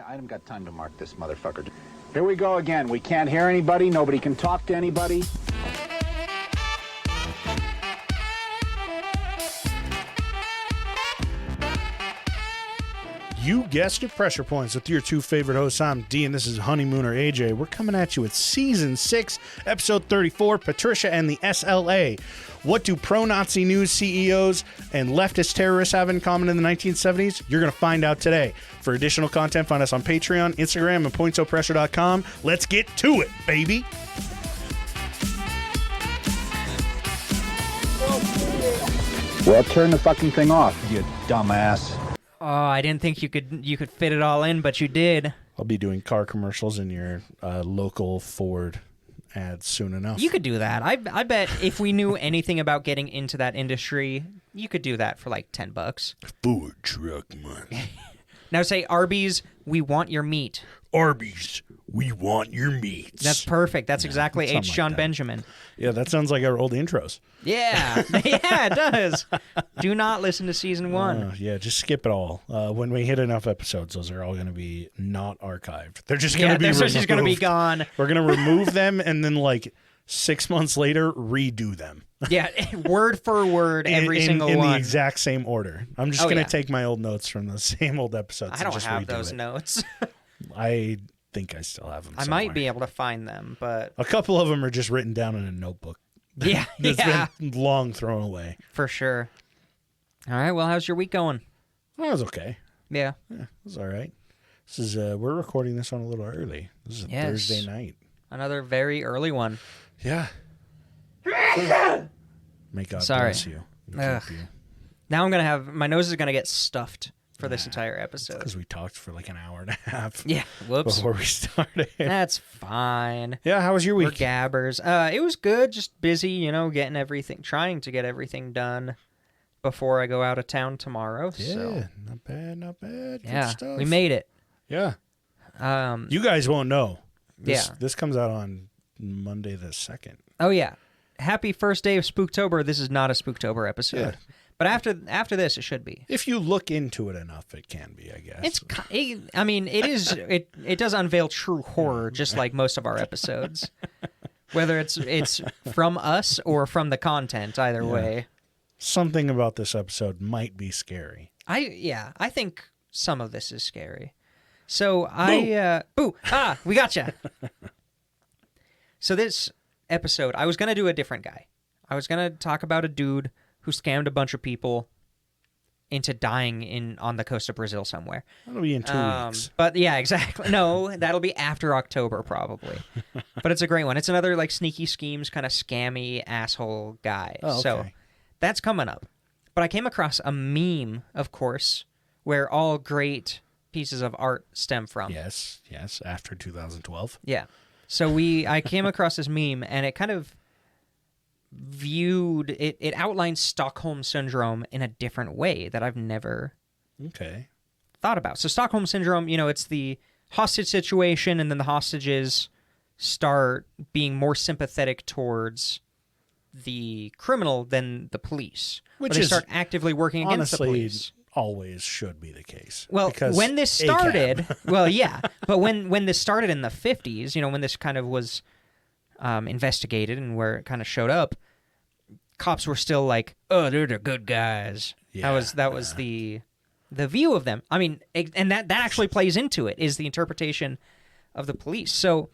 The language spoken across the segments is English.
I haven't got time to mark this motherfucker. Here we go again. We can't hear anybody. Nobody can talk to anybody. You guessed it, Pressure Points with your two favorite hosts. I'm D, and this is Honeymooner AJ. We're coming at you with Season 6, Episode 34, Patricia and the SLA. What do pro-Nazi news CEOs and leftist terrorists have in common in the 1970s? You're going to find out today. For additional content, find us on Patreon, Instagram, and pointsopressure.com. Let's get to it, baby. Well, turn the fucking thing off, you dumbass. Oh, I didn't think you could fit it all in, but you did. I'll be doing car commercials in your local Ford ads soon enough. You could do that. I bet if we knew anything about getting into that industry, you could do that for like $10. Ford truck money. Now say, Arby's, we want your meat. Arby's, we want your meats. That's perfect. That's exactly H. like John that. Benjamin. Yeah, that sounds like our old intros. Yeah. Yeah, it does. Do not listen to Season 1. Yeah, just skip it all. When we hit enough episodes, those are all going to be not archived. They're just going to be removed. They're just going to be gone. We're going to remove them and then, like, 6 months later, redo them. Yeah, word for word, every single in one. In the exact same order. I'm just going to take my old notes from the same old episodes I don't and just have redo those it. notes. I think I still have them I somewhere. might be able to find them, but... A couple of them are just written down in a notebook. Yeah, That's been long thrown away. For sure. All right, well, how's your week going? That was okay. Yeah. It was all right. This is we're recording this on a little early. This is a Thursday night. Another very early one. Yeah. May God bless you. Ugh. Now I'm going to have... My nose is going to get stuffed for this entire episode. Because we talked for like an hour and a half. Yeah, whoops. Before we started. That's fine. Yeah, how was your week? We're gabbers. It was good, just busy, trying to get everything done before I go out of town tomorrow. Yeah, so. not bad, not bad. Good Yeah, stuff. we made it. Yeah. You guys won't know. This Yeah. comes out on Monday the 2nd. Oh, yeah. Happy first day of Spooktober. This is not a Spooktober episode. Yeah. But after this, it should be. If you look into it enough, it can be, I guess. It does unveil true horror, just like most of our episodes. Whether it's from us or from the content, either way. Something about this episode might be scary. I think some of this is scary. So we gotcha. So this episode, I was gonna do a different guy. I was gonna talk about a dude who scammed a bunch of people into dying on the coast of Brazil somewhere. That'll be in 2 weeks. But yeah, exactly. No, that'll be after October probably. But it's a great one. It's another like sneaky schemes, kind of scammy asshole guy. Oh, okay. So that's coming up. But I came across a meme, of course, where all great pieces of art stem from. Yes, after 2012. Yeah. So I came across this meme, and it kind of it outlines Stockholm Syndrome in a different way that I've never thought about. So Stockholm Syndrome, it's the hostage situation, and then the hostages start being more sympathetic towards the criminal than the police. Which they is start actively working against the police. Always should be the case. Well, when this started, but when this started in the 50s, when this kind of was investigated and where it kind of showed up, cops were still like, "Oh, they're the good guys." Yeah, that was the view of them. I mean, and that actually plays into it, is the interpretation of the police. So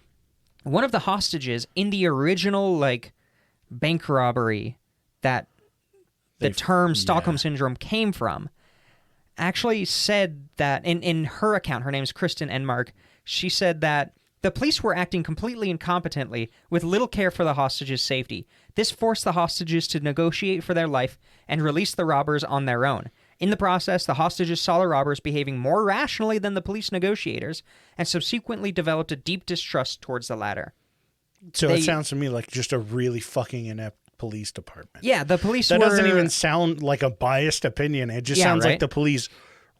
one of the hostages in the original bank robbery that the term Stockholm Syndrome came from actually said that in her account, her name's Kristen Enmark, she said that the police were acting completely incompetently with little care for the hostages' safety. This forced the hostages to negotiate for their life and release the robbers on their own. In the process, the hostages saw the robbers behaving more rationally than the police negotiators and subsequently developed a deep distrust towards the latter. So it sounds to me like just a really fucking inept police department. Yeah, the police That doesn't even sound like a biased opinion. It just sounds like the police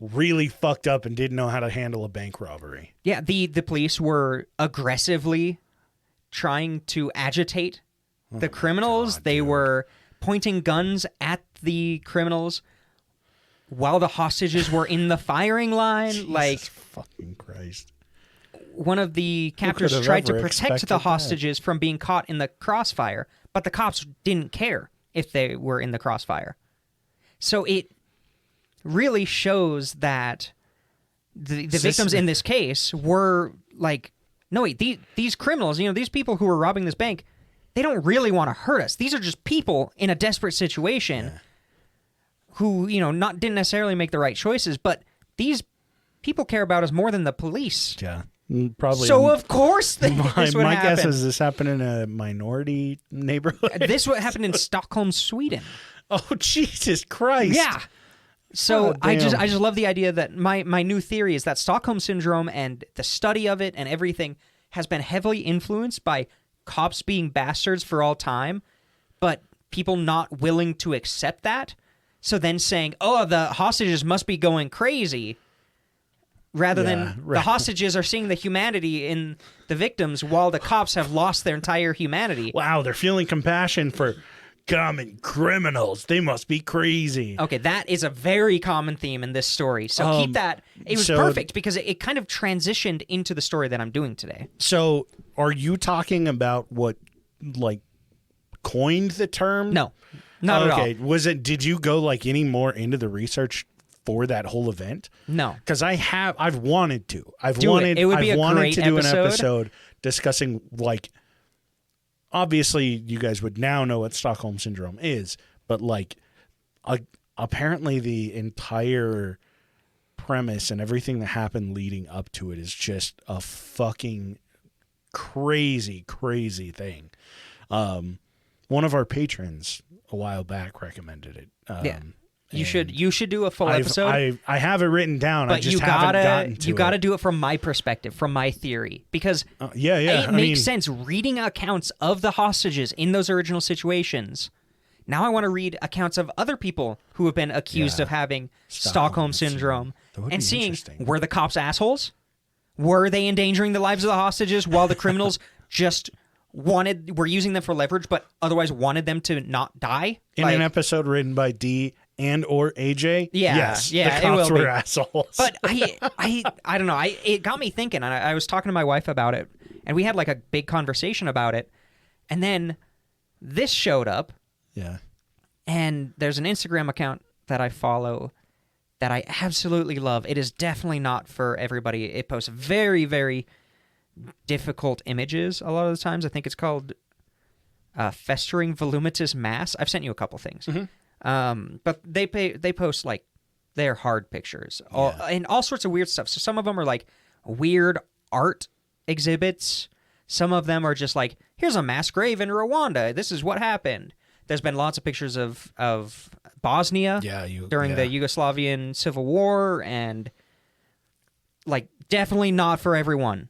really fucked up and didn't know how to handle a bank robbery. Yeah, the police were aggressively trying to agitate the criminals. They were pointing guns at the criminals while the hostages were in the firing line. Jesus fucking Christ. Christ. One of the captors have tried to ever protect expected the that? hostages from being caught in the crossfire, but the cops didn't care if they were in the crossfire. So it really shows that the victims in this case were like, no, wait, these criminals, these people who were robbing this bank, they don't really want to hurt us. These are just people in a desperate situation who, didn't necessarily make the right choices, but these people care about us more than the police. Yeah. Probably. So of course this would my happen. guess is this happened in a minority neighborhood. This what happened in Stockholm, Sweden. Oh, Jesus Christ. Yeah. So Oh, I damn. just love the idea that my new theory is that Stockholm syndrome and the study of it and everything has been heavily influenced by cops being bastards for all time, but people not willing to accept that. So then saying, "Oh, the hostages must be going crazy," rather than the hostages are seeing the humanity in the victims, while the cops have lost their entire humanity. Wow, they're feeling compassion for common criminals. They must be crazy. Okay, that is a very common theme in this story. So keep that. It was perfect because it kind of transitioned into the story that I'm doing today. So, are you talking about what, like, coined the term? No, not at all. Okay, did you go, like, any more into the research for that whole event? No. Because I've wanted to. I've Do wanted, it. It would be I've a wanted great to do an episode. episode discussing, like, obviously you guys would now know what Stockholm Syndrome is, but, like, apparently the entire premise and everything that happened leading up to it is just a fucking crazy, crazy thing. One of our patrons a while back recommended it. Yeah. You should do a full episode. I have it written down. But I just haven't gotten to you it. gotta do it from my perspective, from my theory, because it makes sense reading accounts of the hostages in those original situations. Now I want to read accounts of other people who have been accused of having Stockholm syndrome and seeing, were the cops assholes? Were they endangering the lives of the hostages while the criminals just were using them for leverage, but otherwise wanted them to not die? In an episode written by D and or AJ, yes, yeah, the cops it will were be. assholes. But I don't know. It got me thinking, and I was talking to my wife about it, and we had like a big conversation about it, and then this showed up. Yeah. And there's an Instagram account that I follow that I absolutely love. It is definitely not for everybody. It posts very, very difficult images a lot of the times. I think it's called Festering Voluminous Mass. I've sent you a couple things. Mm-hmm. But they post like their hard pictures and all sorts of weird stuff. So some of them are like weird art exhibits. Some of them are just like, here's a mass grave in Rwanda. This is what happened. There's been lots of pictures of Bosnia during the Yugoslavian Civil War, and like definitely not for everyone.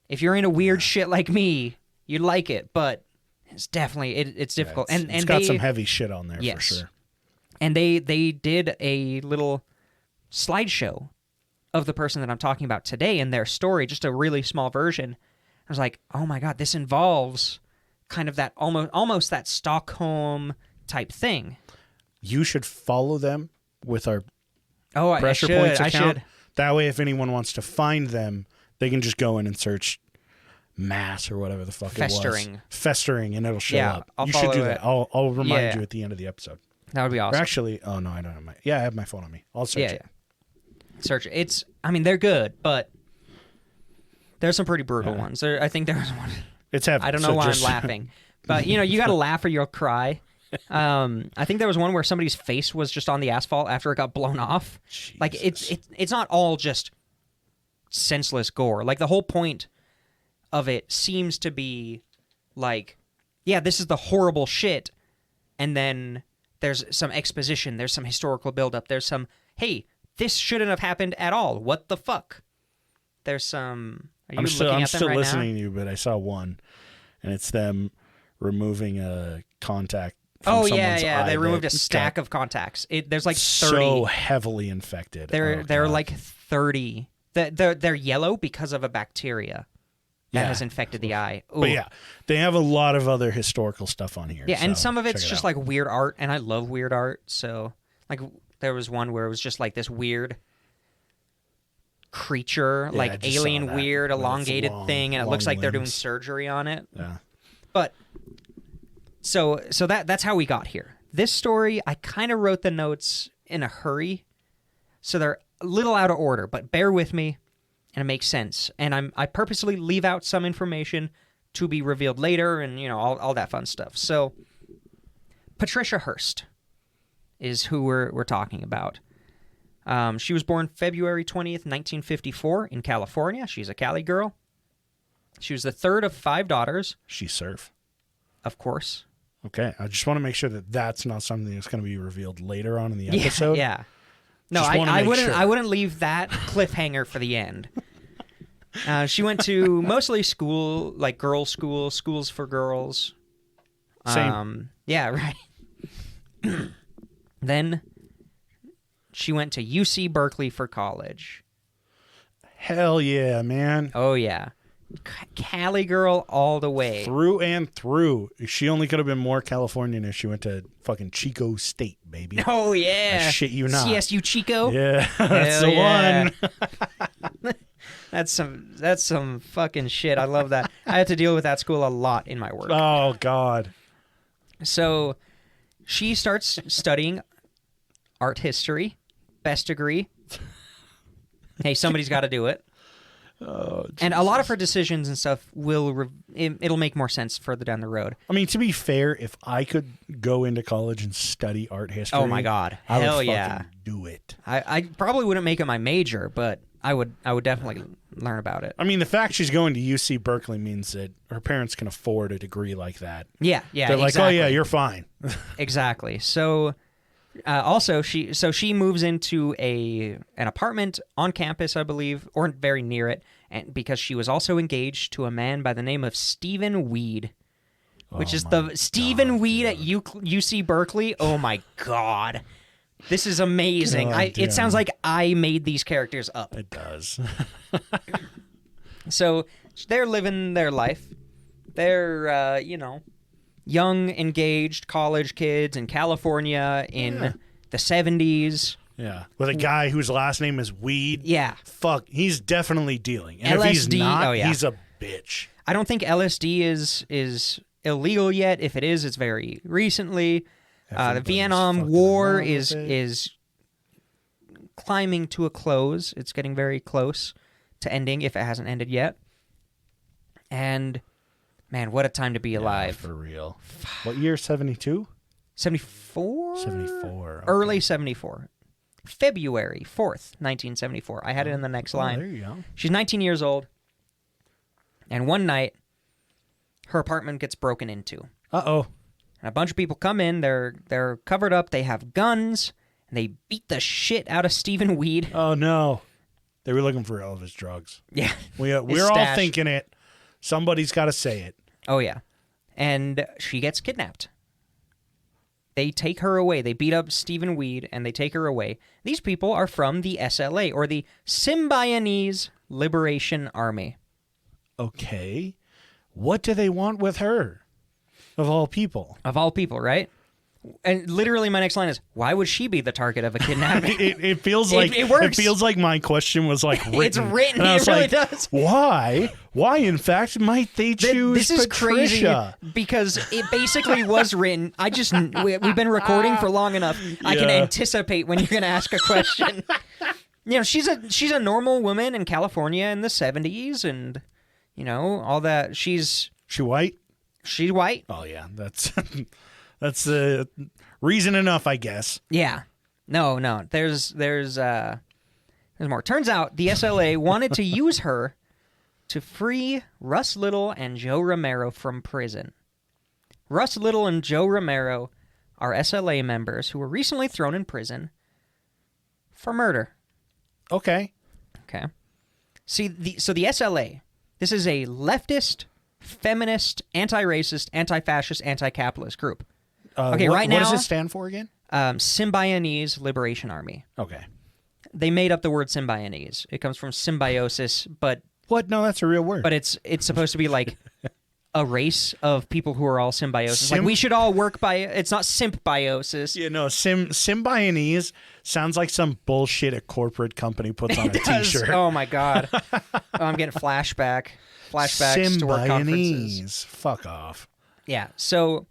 If you're into weird shit like me, you'd like it, but it's definitely it's difficult. It's got some heavy shit on there for sure. And they did a little slideshow of the person that I'm talking about today and their story, just a really small version. I was like, oh my God, this involves kind of that almost that Stockholm type thing. You should follow them with our Pressure Points account. I should. That way, if anyone wants to find them, they can just go in and search mass or whatever the fuck it was. Festering, and it'll show up. I'll you should do follow that. it. I'll remind you at the end of the episode. That would be awesome. Or actually, oh no, I don't have my. Yeah, I have my phone on me. I'll search it. Search it. They're good, but there's some pretty brutal ones. I think there was one. It's heavy. I don't know why I'm laughing, but you got to laugh or you'll cry. I think there was one where somebody's face was just on the asphalt after it got blown off. Jesus. Like it's not all just senseless gore. Like the whole point of it seems to be like, yeah, this is the horrible shit, and then there's some exposition, there's some historical buildup, there's some, hey, this shouldn't have happened at all. What the fuck? There's some. Are you looking at them right now? I'm still listening to you, but I saw one, and it's them removing a contact from someone's eye. They removed a stack of contacts. There's like 30. So heavily infected. They're like 30. They're yellow because of a bacteria that has infected the eye. Ooh. But yeah, they have a lot of other historical stuff on here. Yeah, and some of it's check it just out. like weird art, and I love weird art. So like there was one where it was just like this weird I creature, like just saw alien that, weird, with its elongated thing, and it looks like they're doing limbs. surgery on it. Yeah. But so that's how we got here. This story, I kind of wrote the notes in a hurry, so they're a little out of order, but bear with me, and it makes sense. And I purposely leave out some information to be revealed later, and all that fun stuff. So Patricia Hearst is who we're talking about. She was born February 20th, 1954 in California. She's a Cali girl. She was the third of 5 daughters. She surf. Of course. Okay, I just want to make sure that that's not something that's going to be revealed later on in the episode. Yeah. No, Just wanna I make wouldn't. sure. I wouldn't leave that cliffhanger for the end. She went to mostly school, like girls' school, schools for girls. Same. Yeah, right. Then she went to UC Berkeley for college. Hell yeah, man. Oh yeah, Cali girl all the way. Through and through. She only could have been more Californian if she went to fucking Chico State, baby. Oh yeah, I shit you not. CSU Chico. Yeah, that's Hell the yeah. one. That's some fucking shit. I love that. I had to deal with that school a lot in my work. Oh God. So she starts studying art history, best degree. Hey, somebody's got to do it. Oh, And a lot of her decisions and stuff it'll make more sense further down the road. I mean, to be fair, if I could go into college and study art history, Oh my God. I Hell would yeah. fucking do it. I probably wouldn't make it my major, but I would definitely learn about it. I mean, the fact she's going to UC Berkeley means that her parents can afford a degree like that. Yeah, They're like, exactly. oh yeah, you're fine. Exactly. So also she moves into an apartment on campus, I believe, or very near it, and because she was also engaged to a man by the name of Stephen Weed, which is the Stephen Weed at UC Berkeley. Oh my God. This is amazing. God It sounds like I made these characters up. It does. So they're living their life. They're, young, engaged college kids in California in the 70s. Yeah, with a guy whose last name is Weed. Yeah. Fuck, he's definitely dealing. And if he's LSD, not, oh, yeah. he's a bitch. I don't think LSD is illegal yet. If it is, it's very recently. The Everybody's Vietnam fucking War around with it. is climbing to a close. It's getting very close to ending if it hasn't ended yet. And man, what a time to be alive. For real. What year? 72? 74? 74. Okay. Early 74. February 4th, 1974. I had it in the next line. There you go. She's 19 years old. And one night, her apartment gets broken into. Uh-oh. And a bunch of people come in. They're covered up. They have guns. And they beat the shit out of Stephen Weed. Oh, no. They were looking for all of his drugs. Yeah. We're all stash. thinking it. Somebody's got to say it. Oh, yeah. And she gets kidnapped. They take her away. They beat up Stephen Weed, and they take her away. These people are from the SLA, or the Symbionese Liberation Army. Okay. What do they want with her? Of all people. Of all people, right? And literally my next line is, why would she be the target of a kidnapping? It feels like it works. It feels like my question was like written. It's written. And I It was really like, does. Why? Why, in fact, might they choose This is Patricia? crazy because it basically was written. We've been recording for long enough. I can Yeah. anticipate when you're going to ask a question. She's a normal woman in California in the 70s, and all that. She's white? She's white. Oh yeah, that's reason enough, I guess. Yeah. No. There's more. Turns out the SLA wanted to use her to free Russ Little and Joe Romero from prison. Russ Little and Joe Romero are SLA members who were recently thrown in prison for murder. Okay. Okay. See, so the SLA, this is a leftist, feminist, anti-racist, anti-fascist, anti-capitalist group. Okay, right now, what does it stand for again? Symbionese Liberation Army. Okay. They made up the word symbionese. It comes from symbiosis, but What? No, that's a real word. it's supposed to be like a race of people who are all symbiosis. Like we should all work by. It's not symbiosis. Yeah, no, symbionese sounds like some bullshit a corporate company puts on a T-shirt. Oh my god. Oh, I'm getting flashbacks to work conferences. Symbionese. Fuck off. Yeah. So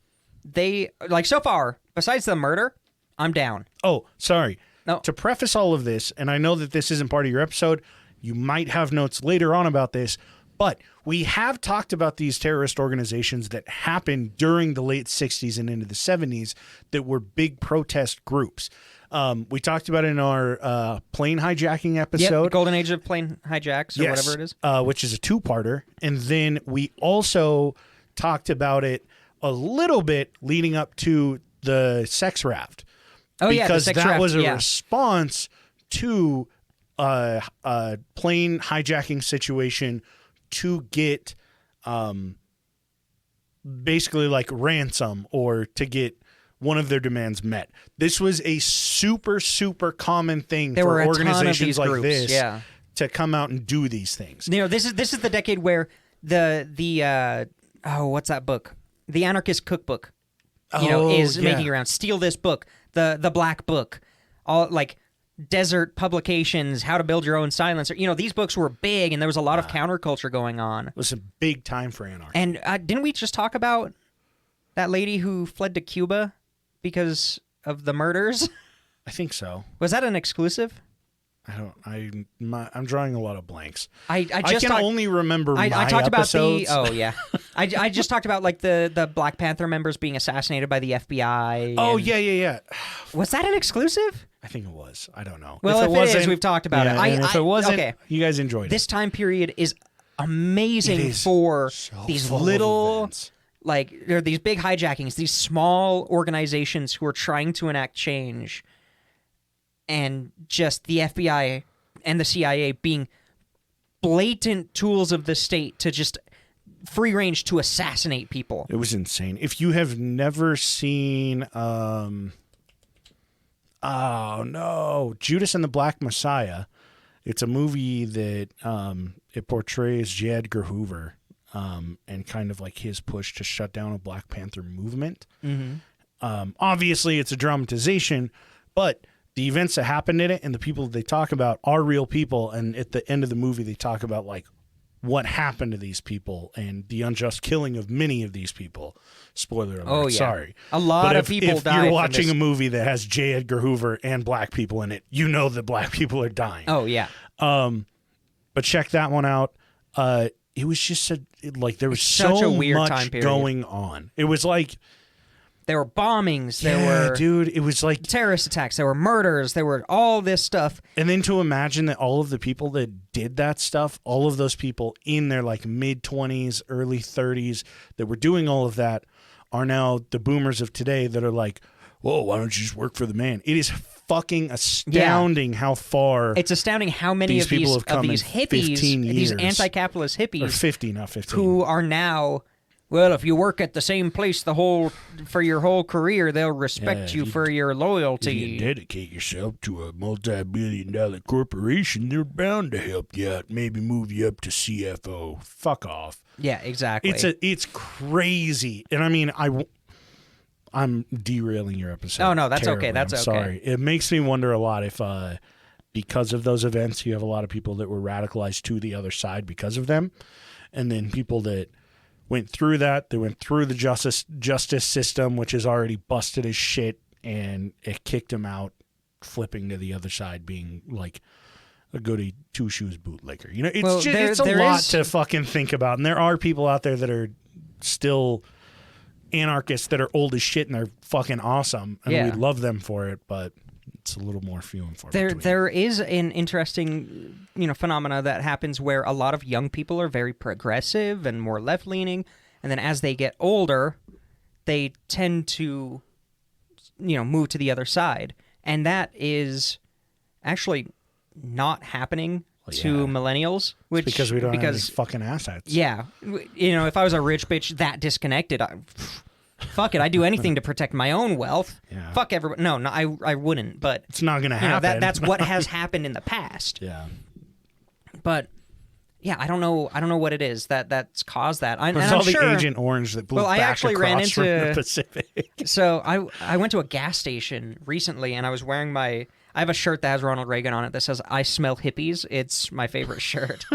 they like so far. Besides the murder, I'm down. Oh, sorry. No. To preface all of this, and I know that this isn't part of your episode, you might have notes later on about this, but we have talked about these terrorist organizations that happened during the late 60s and into the 70s that were big protest groups. We talked about it in our plane hijacking episode. Yep, Golden Age of Plane Hijacks or whatever it is. Which is a two-parter. And then we also talked about it a little bit leading up to the sex raft. Oh, yeah, because the sex that raft, was a response to a plane hijacking situation to get basically like ransom or to get one of their demands met. This was a super, super common thing for organizations like this to come out and do these things. You know, this is the decade where the what's that book? The Anarchist Cookbook. Is making around. Steal this book, the Black Book, all like Desert Publications, How to Build Your Own Silencer. You know, these books were big, and there was a lot of counterculture going on. It was a big time for anarchy. And didn't we just talk about that lady who fled to Cuba because of the murders? I think so. Was that an exclusive? I'm drawing a lot of blanks. I can only remember my talked episodes. About I just talked about like the Black Panther members being assassinated by the FBI. Oh yeah. Was that an exclusive? I think it was. I don't know. Well, if it is, we've talked about it. If it wasn't, you guys enjoyed it. This time period is amazing for these little, like, there are these big hijackings, these small organizations who are trying to enact change, and just the FBI and the CIA being blatant tools of the state to just free range to assassinate people. It was insane. If you have never seen, Judas and the Black Messiah, it's a movie that it portrays J. Edgar Hoover and kind of like his push to shut down a Black Panther movement. Mm-hmm. Obviously, it's a dramatization, but the events that happened in it and the people that they talk about are real people. And at the end of the movie, they talk about like what happened to these people and the unjust killing of many of these people. Spoiler alert. Oh, yeah. Sorry. A lot of people died. If you're watching a movie that has J. Edgar Hoover and black people in it, you know that black people are dying. Oh, yeah. But check that one out. It was just there was such a weird time much period going on. It was like there were bombings, dude, it was like terrorist attacks, there were murders, there were all this stuff. And then to imagine that all of the people that did that stuff, all of those people in their like mid-20s, early 30s that were doing all of that are now the boomers of today that are like, whoa, why don't you just work for the man? It is fucking astounding how far it's astounding how many of people these have come in hippies, 15 years. These anti-capitalist hippies, or 50, not 15, who are now, well, if you work at the same place for your whole career, they'll respect you for your loyalty. If you dedicate yourself to a multi-billion-dollar corporation, they're bound to help you out, maybe move you up to CFO. Fuck off. Yeah, exactly. It's crazy, and I mean, I'm derailing your episode. Oh no, that's terribly. okay. That's I'm okay. Sorry. It makes me wonder a lot if, because of those events, you have a lot of people that were radicalized to the other side because of them, and then people that went through that. They went through the justice system, which is already busted as shit, and it kicked them out, flipping to the other side, being like a goody two shoes bootlegger. You know, it's a lot to fucking think about, and there are people out there that are still anarchists that are old as shit and they're fucking awesome, and we love them for it, but it's a little more few and far between. There is an interesting, phenomena that happens where a lot of young people are very progressive and more left-leaning, and then as they get older, they tend to, move to the other side, and that is actually not happening to millennials, which because we don't have any fucking assets. Yeah, if I was a rich bitch that disconnected, fuck it, I'd do anything to protect my own wealth. Yeah. Fuck everybody. No, I wouldn't. But it's not gonna happen. That's what has happened in the past. Yeah. But yeah, I don't know what it is that's caused that. And It's I'm all the sure, Agent Orange that blew Well, I back actually across ran from the into- Pacific. So I went to a gas station recently, and I was wearing I have a shirt that has Ronald Reagan on it that says "I smell hippies." It's my favorite shirt.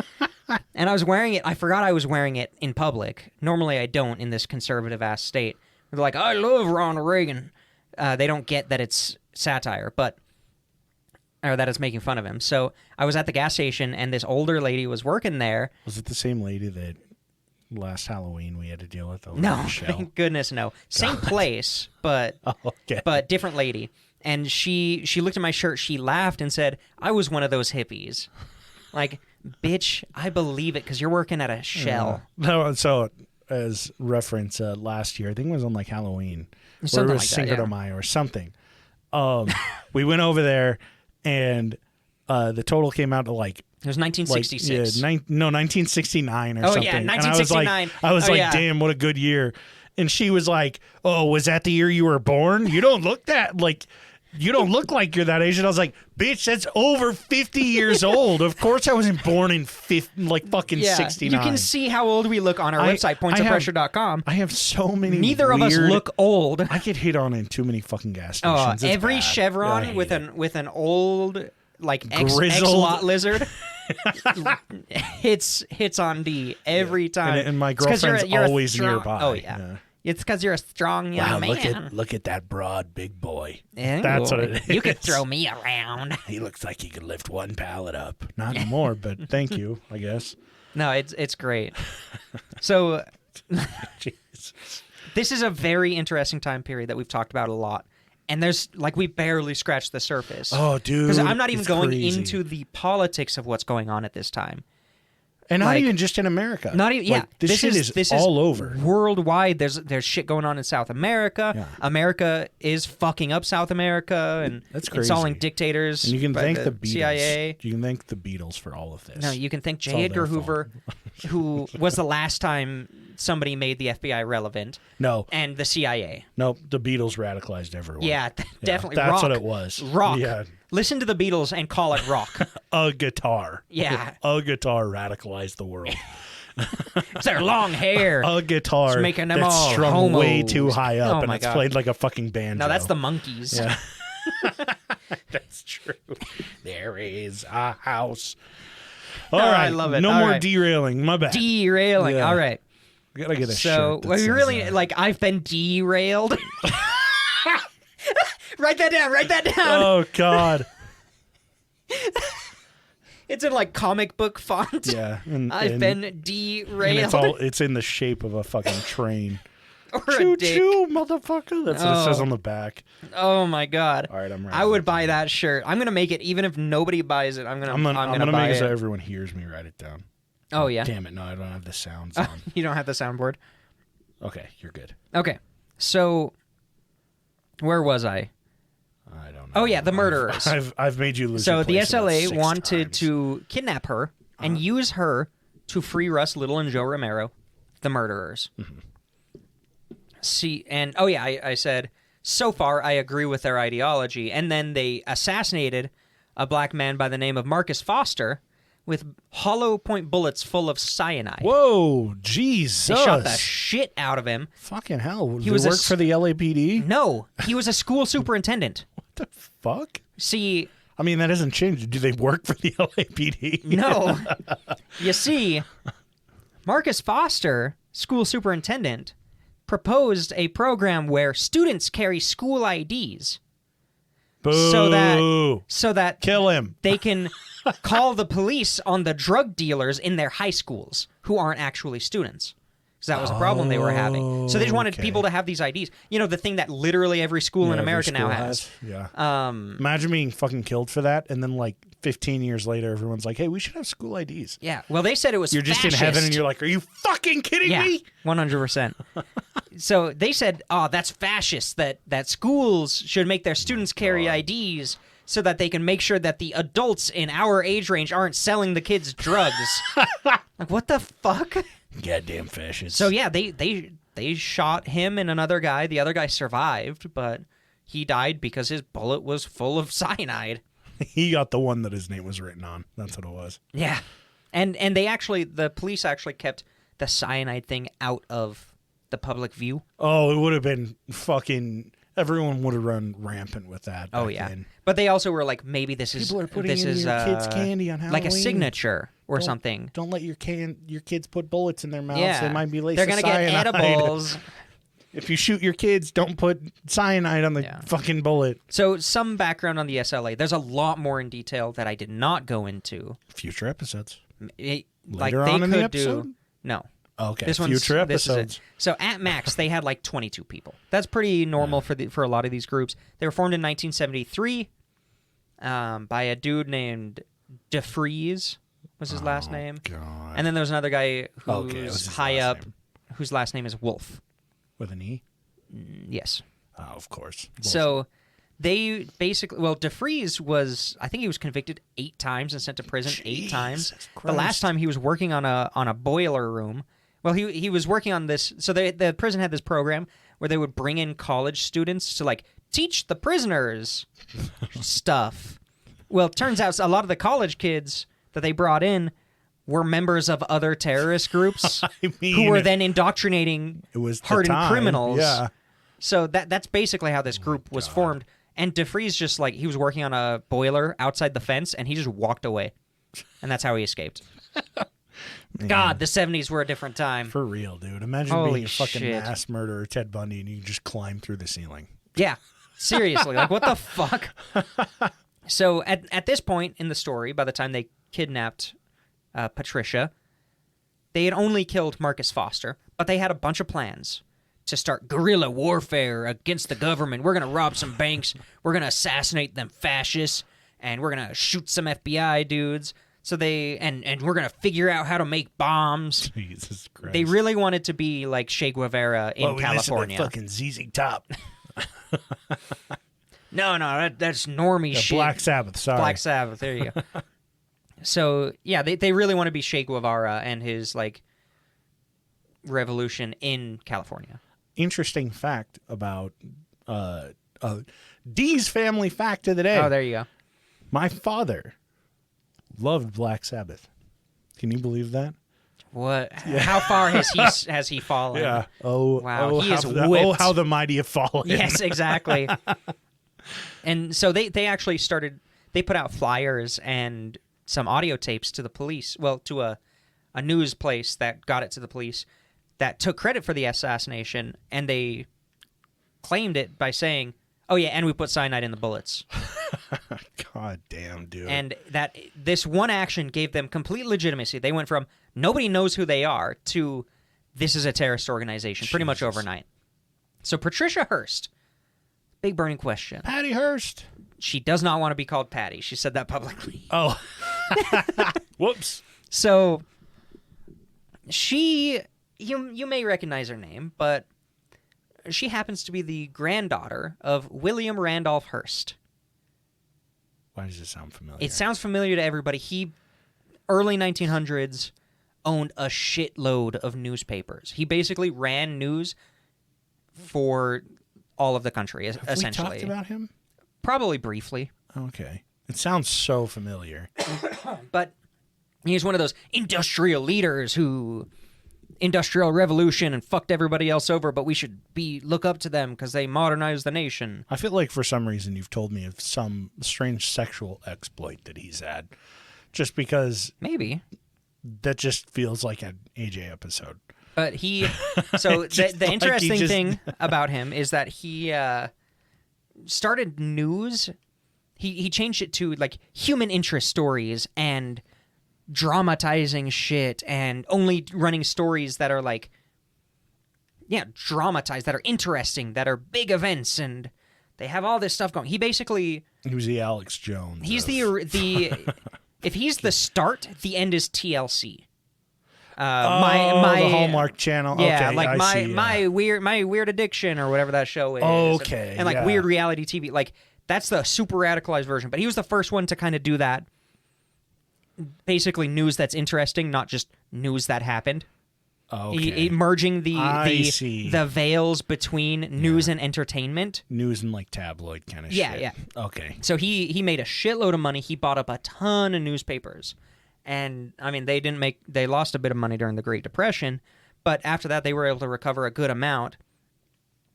And I was wearing it. I forgot I was wearing it in public. Normally I don't in this conservative ass state. They're like, I love Ronald Reagan. They don't get that it's satire, or that it's making fun of him. So I was at the gas station, and this older lady was working there. Was it the same lady that last Halloween we had to deal with? No, thank goodness, no. Same place, but different lady. And she looked at my shirt, she laughed and said, I was one of those hippies. Like, bitch, I believe it because you're working at a Shell. No, so as reference, last year, I think it was on like Halloween. Something or it was like that, Cinco de yeah. Mayo or something. We went over there, and the total came out to like It was 1966. 1969 or Oh, something. yeah, And 1969. I was like, yeah. damn, what a good year. And she was like, oh, was that the year you were born? You don't look like you're that age. And I was like, bitch, that's over 50 years old. Of course I wasn't born in fucking 69. You can see how old we look on our website, pointsofpressure.com. I have so many Neither of us look old. I get hit on in too many fucking gas Oh, stations. It's every bad. Chevron I hate with it. an old like Grizzled. X-lot lizard hits on D every time. And my It's 'cause girlfriend's you're a always strong- nearby. Oh yeah. It's because you're a strong young man. look at that broad big boy. Ew. That's what it You could is. throw me around. He looks like he could lift one pallet up. Not anymore, but thank you, I guess. No, it's great. So Jesus. this is a very interesting time period that we've talked about a lot. And there's like we barely scratched the surface. Oh, dude. Because I'm not even it's going crazy. into the politics of what's going on at this time. And not like- even just in America. Not even, yeah. Like, this shit is all over. Worldwide. There's shit going on in South America. Yeah. America is fucking up South America and That's installing crazy. dictators. And you can by thank the Beatles. CIA. You can thank the Beatles for all of this. No, you can thank It's all J. Edgar their fault. Hoover, who was the last time somebody made the FBI relevant, No, and the CIA. no, the Beatles radicalized everyone. Yeah, definitely. That's rock. what it was. Rock. Yeah. Listen to the Beatles and call it rock. A guitar. Yeah. A guitar radicalized the world. It's their long hair. A guitar It's making them that's all strung way homos. too high up, Oh and my it's God. played like a fucking banjo. No, that's the Monkees. Yeah. That's true. There is a house. All Oh, right, I love it. No All more right. derailing. My bad. Derailing. Yeah. All right. We gotta get a So, shirt. That well, says, you really like I've been derailed. Write that down. Write that down. Oh God. It's in like comic book font. Yeah. And, I've and- been and derailed. it's in the shape of a fucking train. or a Choo dick. choo, motherfucker. That's what it says Oh. on the back. Oh my god. All right, I'm ready. I would buy that shirt. I'm gonna make it even if nobody buys it. I'm gonna I'm gonna buy make it it. so everyone hears me write it down. Oh yeah. Damn it! No, I don't have the sounds on. You don't have the soundboard. Okay, you're good. Okay. So where was I? I don't know. Oh, yeah, the murderers. I've made you lose. So your the place about SLA 6 wanted times. to kidnap her and use her to free Russ Little and Joe Romero, the murderers. Mm-hmm. See, and oh yeah, I said so far I agree with their ideology, and then they assassinated a black man by the name of Marcus Foster with hollow point bullets full of cyanide. Whoa, Jesus! They shot the shit out of him. Fucking hell! He He was was a work for the LAPD. No, he was a school superintendent. What the fuck? See, I mean, that hasn't changed. Do they work for the LAPD? no. You see, Marcus Foster, school superintendent, proposed a program where students carry school IDs Boo! so that Kill him. they can call the police on the drug dealers in their high schools who aren't actually students. Because that was a problem they were having. So they just wanted Okay. people to have these IDs. You know, the thing that literally every school in Yeah, every America now school has. Yeah. Imagine being fucking killed for that, and then like 15 years later, everyone's like, "Hey, we should have school IDs." Yeah. Well, they said it was You're just fascist. in heaven, and you're like, "Are you fucking kidding Yeah, me?" 100%. So they said, "Oh, that's fascist. That schools should make their students carry IDs so that they can make sure that the adults in our age range aren't selling the kids drugs." Like, what the fuck? Goddamn fascists. So yeah, they shot him and another guy. The other guy survived, but he died because his bullet was full of cyanide. he got the one that his name was written on. That's what it was. Yeah. And the police actually kept the cyanide thing out of the public view. Oh, it would have been fucking. Everyone would have run rampant with that. Oh back yeah, then. but they also were like, maybe this is People are putting this in is your kids' candy on Halloween. like a signature or something. Don't let your kids put bullets in their mouths. Yeah, They might be laced they're with gonna cyanide. get edibles. If you shoot your kids, don't put cyanide on the fucking bullet. So some background on the SLA. There's a lot more in detail that I did not go into. Future episodes. Later on in the could episode? No. Okay. This Future episodes. So at max, they had like 22 people. That's pretty normal for a lot of these groups. They were formed in 1973 by a dude named DeFries was his last name. God. And then there was another guy who's high up, name. whose last name is Wolf. With an E? Yes. Oh, of course. So they basically, DeFries was, I think he was convicted 8 times and sent to prison 8 times. The last time he was working on a boiler room. Well, he was working on this. So the prison had this program where they would bring in college students to like teach the prisoners stuff. Well, it turns out a lot of the college kids that they brought in were members of other terrorist groups who were then indoctrinating hardened criminals. Yeah. So that's basically how this group was formed. And DeFries just like, he was working on a boiler outside the fence and he just walked away. And that's how he escaped. God, the 70s were a different time. For real, dude. Imagine Holy being a fucking shit. mass murderer, Ted Bundy, and you just climb through the ceiling. Yeah, seriously. Like, what the fuck? So at this point in the story, by the time they kidnapped Patricia, they had only killed Marcus Foster, but they had a bunch of plans to start guerrilla warfare against the government. We're going to rob some banks. We're going to assassinate them fascists, and we're going to shoot some FBI dudes. So they and we're going to figure out how to make bombs. Jesus Christ. They really wanted to be like Che Guevara in California. Fucking ZZ Top. No, that's normie shit. Black Sabbath, sorry. Black Sabbath, there you go. So, yeah, they really want to be Che Guevara and his, like, revolution in California. Interesting fact about Dee's family fact of the day. Oh, there you go. My father loved Black Sabbath. Can you believe that? What? Yeah. How far has he fallen? Yeah. Oh, wow. He is whipped. Oh, how the mighty have fallen. Yes, exactly. And so they actually started. They put out flyers and some audio tapes to the police. Well, to a news place that got it to the police that took credit for the assassination, and they claimed it by saying, "Oh yeah, and we put cyanide in the bullets." God damn, dude. And that this one action gave them complete legitimacy. They went from nobody knows who they are to this is a terrorist organization pretty much overnight. So Patricia Hearst, big burning question. Patty Hearst. She does not want to be called Patty. She said that publicly. Oh. Whoops. So you may recognize her name, but she happens to be the granddaughter of William Randolph Hearst. Why does it sound familiar? It sounds familiar to everybody. He, early 1900s, owned a shitload of newspapers. He basically ran news for all of the country, essentially. Have we talked about him? Probably briefly. Okay. It sounds so familiar. But he's one of those industrial leaders who... Industrial revolution and fucked everybody else over, but we should look up to them because they modernized the nation. I feel like for some reason you've told me of some strange sexual exploit that he's had. Just because... Maybe. That just feels like an AJ episode. But he... So the interesting thing about him is that he started news. He changed it to like human interest stories and dramatizing shit and only running stories that are like, yeah, dramatized, that are interesting, that are big events, and they have all this stuff going. He basically... He was the Alex Jones. He's the if he's the start, the end is TLC. The Hallmark Channel. Yeah, okay, like my weird addiction or whatever that show is. Okay, and like weird reality TV. Like that's the super radicalized version. But he was the first one to kind of do that. Basically, news that's interesting, not just news that happened. Okay. Merging the veils between news and entertainment. News and like tabloid kind of shit. Yeah. Okay. So he made a shitload of money. He bought up a ton of newspapers. And I mean, they lost a bit of money during the Great Depression, but after that they were able to recover a good amount.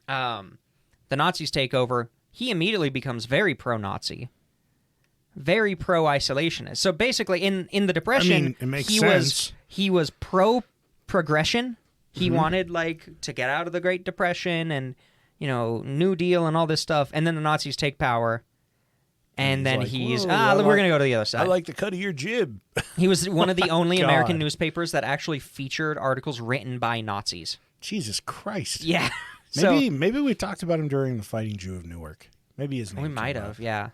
The Nazis take over. He immediately becomes very pro-Nazi, very pro-isolationist. So basically, in the Depression, it makes sense. He was pro-progression. He wanted to get out of the Great Depression and New Deal and all this stuff. And then the Nazis take power, and then he's we're like, going to go to the other side. I like the cut of your jib. He was one of the only God. American newspapers that actually featured articles written by Nazis. Jesus Christ. Yeah. Maybe we talked about him during the Fighting Jew of Newark. Maybe his name. We might came have, up. yeah.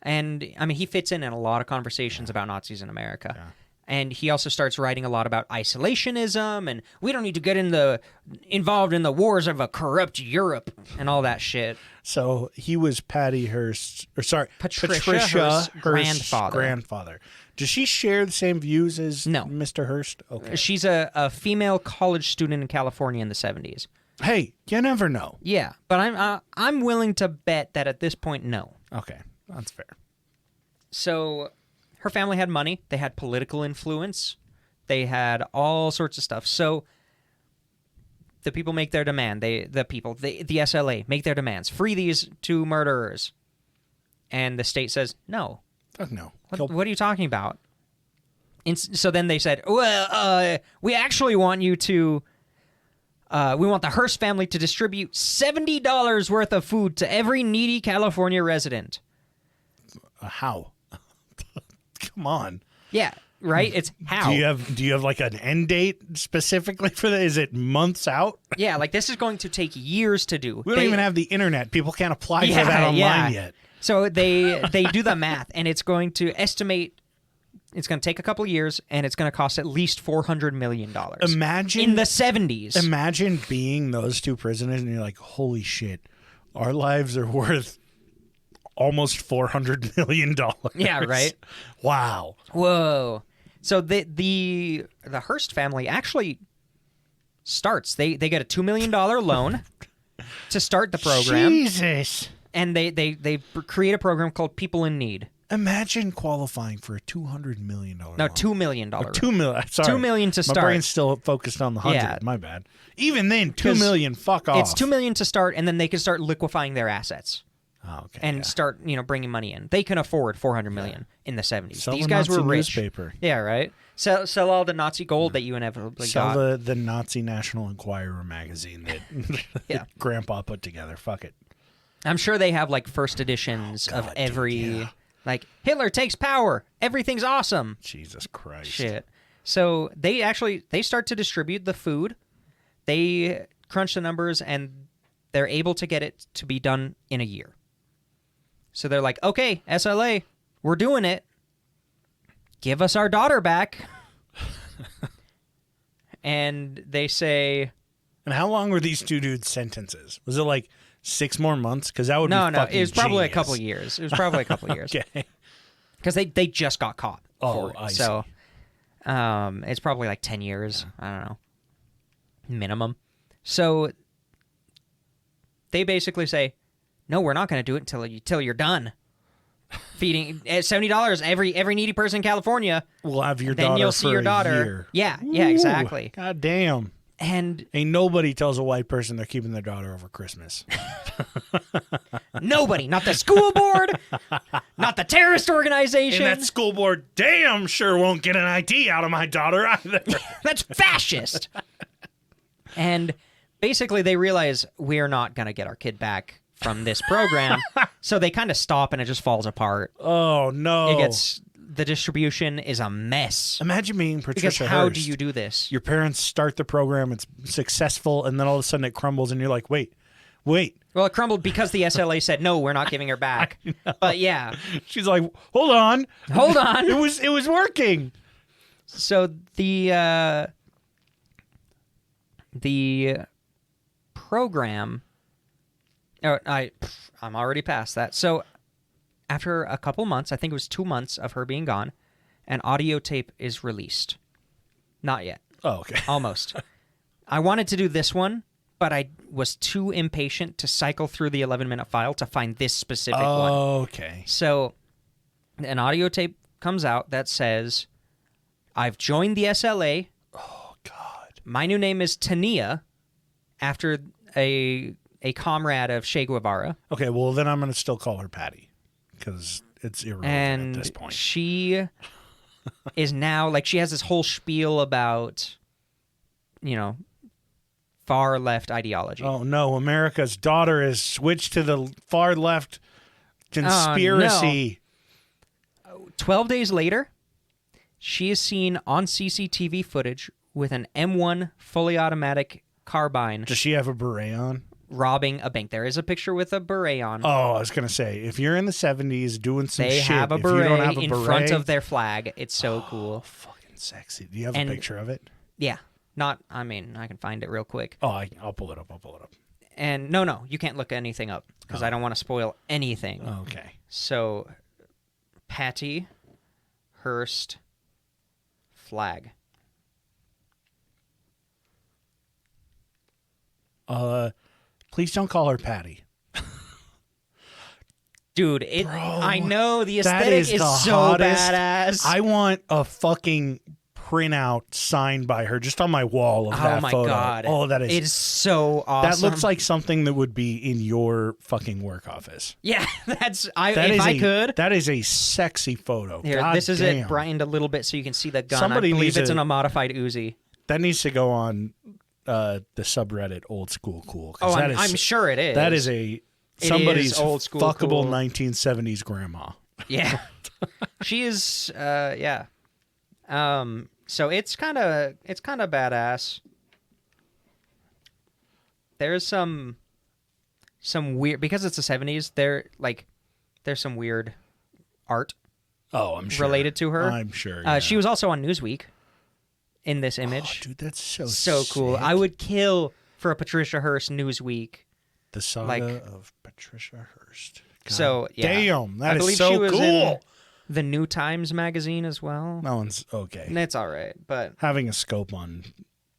And I mean, he fits in a lot of conversations about Nazis in America. Yeah. And he also starts writing a lot about isolationism, and we don't need to get involved in the wars of a corrupt Europe and all that shit. So he was Patricia Hearst's grandfather. Does she share the same views as No. Mr. Hearst? Okay. She's a female college student in California in the 70s. Hey, you never know. Yeah, but I'm willing to bet that at this point, no. Okay, that's fair. So her family had money. They had political influence. They had all sorts of stuff. So the people make their demand. The SLA make their demands. Free these two murderers. And the state says, no. Fuck no. What are you talking about? And so then they said, well, we actually want you to... we want the Hearst family to distribute $70 worth of food to every needy California resident. How? Come on. Yeah, right? It's how. Do you have like an end date specifically for that? Is it months out? Yeah, this is going to take years to do. We don't even have the internet. People can't apply for that online yet. So they do the math, and it's going to estimate. It's going to take a couple of years, and it's going to cost at least $400 million. Imagine in the 70s. Imagine being those two prisoners, and you're like, "Holy shit, our lives are worth almost $400 million." Yeah, right. Wow. Whoa. So the Hearst family actually starts. They get a $2 million loan to start the program. Jesus. And they create a program called People in Need. Imagine qualifying for a $200 million No, loan. $2 million. $2 million. Sorry. $2 million to start. My brain's still focused on the 100. Yeah. My bad. Even then, $2 million. Fuck off. It's $2 million to start, and then they can start liquefying their assets. Oh, okay. And start, bringing money in. They can afford $400 million in the 70s. Sell These the guys Nazi were rich. newspaper. Yeah, right. Sell all the Nazi gold that you inevitably got. Sell the Nazi National Enquirer magazine that Yeah. Grandpa put together. Fuck it. I'm sure they have first editions of every dude, yeah. Hitler takes power. Everything's awesome. Jesus Christ. Shit. So they start to distribute the food. They crunch the numbers, and they're able to get it to be done in a year. So they're like, okay, SLA, we're doing it. Give us our daughter back. And they say... And how long were these two dudes' sentences? Was it 6 more months? Because that would be fucking it was probably genius. a couple of years. It was probably a couple of years. Okay. Because they just got caught. Oh, for it. I So it's probably 10 years. I don't know. Minimum. So they basically say, no, we're not going to do it until you're done. Feeding at $70 every needy person in California. We'll have your then daughter you'll see for your a daughter. year. Yeah, Ooh, exactly. God damn. And Ain't nobody tells a white person they're keeping their daughter over Christmas. nobody, not the school board, not the terrorist organization. And that school board damn sure won't get an ID out of my daughter either. That's fascist. And basically they realize we're not going to get our kid back from this program. So they kind of stop, and it just falls apart. Oh, no. The distribution is a mess. Imagine being Patricia Because how Hearst. do you do this? Your parents start the program, it's successful, and then all of a sudden it crumbles, and you're like, wait. Well, it crumbled because the SLA said, no, we're not giving her back. But yeah. She's like, hold on. It was working. So the program... Oh, I'm already past that. So after a couple months, I think it was 2 months of her being gone, an audio tape is released. Not yet. Oh, okay. Almost. I wanted to do this one, but I was too impatient to cycle through the 11-minute file to find this specific one. Okay. So an audio tape comes out that says, I've joined the SLA. Oh, God. My new name is Tania, after a comrade of Che Guevara. Okay, well, then I'm going to still call her Patty because it's irrelevant at this point. And she is now, like, she has this whole spiel about, far left ideology. Oh, no. America's daughter has switched to the far left conspiracy. No. 12 days later, she is seen on CCTV footage with an M1 fully automatic carbine Does she have a beret on? robbing a bank. There is a picture with a beret on. Oh, I was going to say, if you're in the 70s doing some They shit, have a if you don't beret have a in beret, front of their flag. It's so cool. fucking sexy. Do you have And- a picture of it? Yeah. I can find it real quick. Oh, I'll pull it up. And no, you can't look anything up because I don't want to spoil anything. Okay. So, Patty Hearst flag. Please don't call her Patty. Dude, Bro, I know the that aesthetic is is the so hottest. badass. I want a fucking printout signed by her just on my wall of that oh my photo. god. Oh, that is. It is so awesome. That looks like something that would be in your fucking work office. Yeah, That if is I could. That is a sexy photo. Here, God this is damn. it brightened a little bit so you can see the gun. Somebody I believe needs it's to- in a modified Uzi. That needs to go on the subreddit Old School Cool. 'cause Oh, that is- I'm sure it is. That is somebody's old school fuckable cool. 1970s grandma. Yeah. She is yeah. So it's kind of badass. There's some weird, because it's the 70s, there's some weird art Oh, I'm sure. related to her. I'm sure. Yeah. She was also on Newsweek in this image. Oh, dude, that's so cool. sick. I would kill for a Patricia Hearst Newsweek. The saga like- of Patricia Hearst. God So, yeah. damn, I that believe is so she was cool. in the New Times magazine as well. That one's okay. And it's all right, but Having a scope on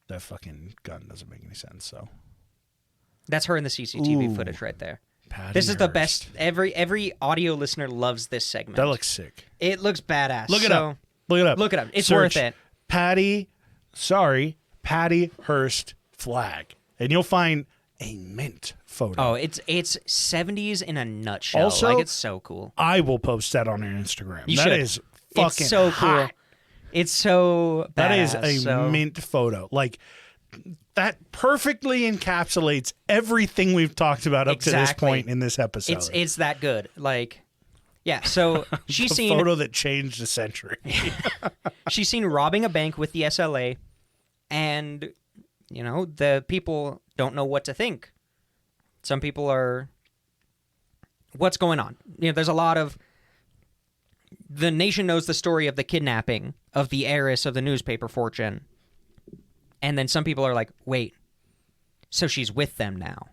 that fucking gun doesn't make any sense. So that's her in the CCTV Ooh. footage right there. Patty This is the Hearst. best. Every audio listener loves this segment. That looks sick. It looks badass. Look it So, up. Look it up. Look it up. It's Search worth it. Patty Hearst flag, and you'll find a mint photo. Oh, it's 70s in a nutshell. Also- like, it's so cool. I will post that on our Instagram. You That should. is fucking It's so hot. cool. It's so badass. That is a so, mint photo. Like, that perfectly encapsulates everything we've talked about up to this Exactly. point in this episode. It's that good. Like, yeah. So she's the seen photo that changed a century. she's seen robbing a bank with the SLA, and the people don't know what to think. Some people are, what's going on? There's a lot of, the nation knows the story of the kidnapping of the heiress of the newspaper fortune. And then some people are like, wait, so she's with them now.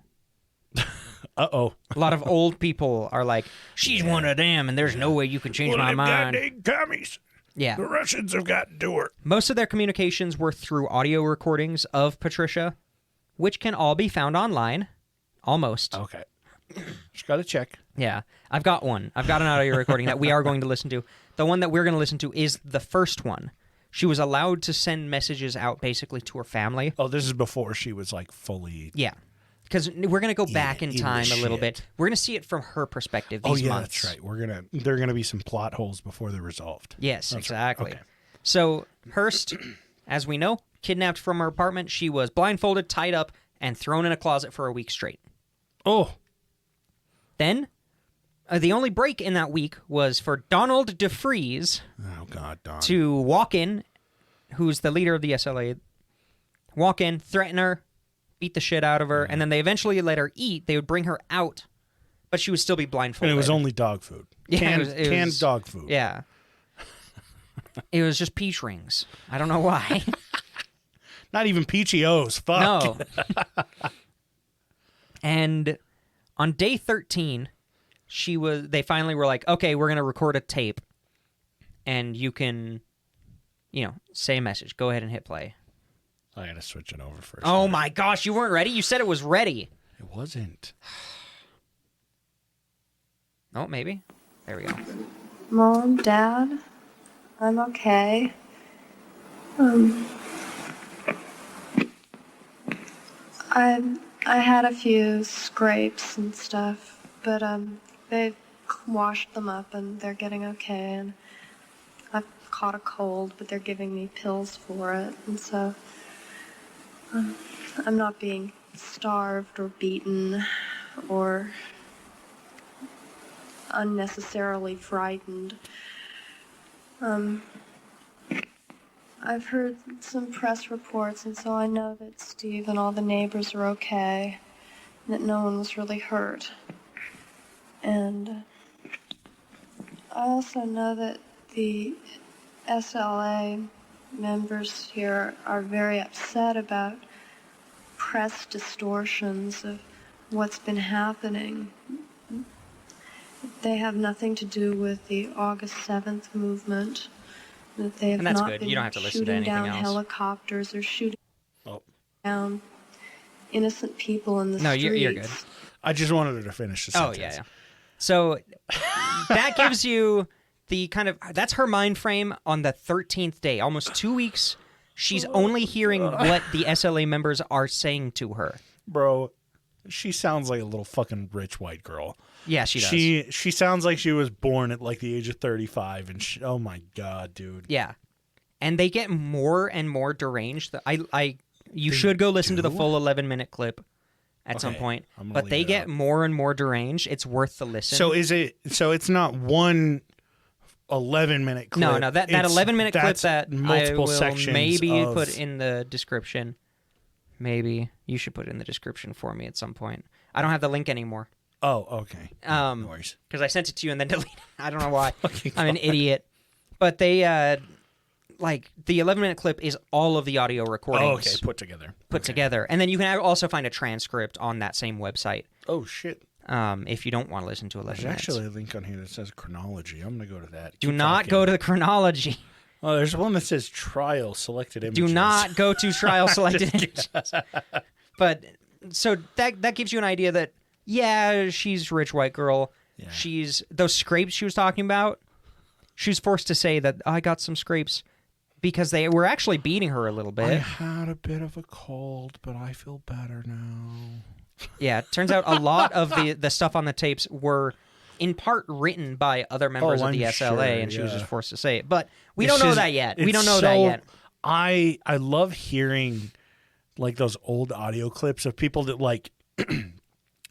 Uh-oh. A lot of old people are like, she's one of them, and there's no way you can change my mind. goddamn commies. Yeah. The Russians have gotten to her. Most of their communications were through audio recordings of Patricia, which can all be found online. Almost. Okay. Just got to check. Yeah. I've got one. I've got an audio recording that we are going to listen to. The one that we're going to listen to is the first one. She was allowed to send messages out basically to her family. Oh, this is before she was like fully... Yeah. Because we're going to go back in in the time a little shit. bit. We're going to see it from her perspective Oh, these yeah, months. that's right. There are going to be some plot holes before they're resolved. Yes, That's exactly. Right. Okay. So Hearst, as we know, kidnapped from her apartment. She was blindfolded, tied up, and thrown in a closet for a week straight. Oh. Then, the only break in that week was for Donald DeFreeze Oh, God, Don. to walk in, who's the leader of the SLA, walk in, threaten her, beat the shit out of her, and then they eventually let her eat. They would bring her out, but she would still be blindfolded. And it was only dog food. Yeah, Canned, it canned was- dog food. Yeah. It was just peach rings. I don't know why. Not even peachy O's. Fuck. No. And on day 13, they finally were like, okay, we're going to record a tape and you can, say a message. Go ahead and hit play. I got to switch it over first. Oh my gosh, you weren't ready? You said it was ready. It wasn't. Oh, maybe. There we go. Mom, Dad, I'm okay. I had a few scrapes and stuff, but they've washed them up and they're getting okay. And I've caught a cold, but they're giving me pills for it, and so I'm not being starved or beaten or unnecessarily frightened. I've heard some press reports, and so I know that Steve and all the neighbors are okay, and that no one was really hurt. And I also know that the SLA members here are very upset about press distortions of what's been happening. They have nothing to do with the August 7th movement. That they have And that's not good. been You don't have to listen to shooting anything down else. helicopters or shooting down innocent people in the No, streets. you're good. I just wanted her to finish the Oh, sentence. yeah. So that gives you the kind of, that's her mind frame on the 13th day, almost 2 weeks. She's only hearing what the SLA members are saying to her. Bro, she sounds like a little fucking rich white girl. Yeah, she does. She sounds like she was born at like the age of 35, and oh my god, dude. Yeah. And they get more and more deranged. You should go listen to the full 11-minute clip at some point. But they get more and more deranged. It's worth the listen. So it's not one 11-minute clip. No, that 11-minute clip that multiple I will sections maybe of... put in the description. Maybe you should put it in the description for me at some point. I don't have the link anymore. Oh, okay. No worries. Because I sent it to you and then deleted it. I don't know why. Okay, I'm an idiot. But they, like, the 11-minute clip is all of the audio recordings. Oh, okay, put together. And then you can also find a transcript on that same website. Oh, shit. If you don't want to listen to 11 There's minutes. actually a link on here that says chronology. I'm going to go to that. Do not go to the chronology. Oh, there's one that says trial selected images. Do not go to trial selected images. But, so that gives you an idea that, yeah, she's a rich white girl. Yeah. She's, those scrapes she was talking about, she was forced to say that, I got some scrapes because they were actually beating her a little bit. I had a bit of a cold, but I feel better now. Yeah, it turns out a lot of the stuff on the tapes were in part written by other members of the SLA, sure, and she was yeah. just forced to say it. But we don't know that yet. We don't know that yet. I love hearing like those old audio clips of people that like,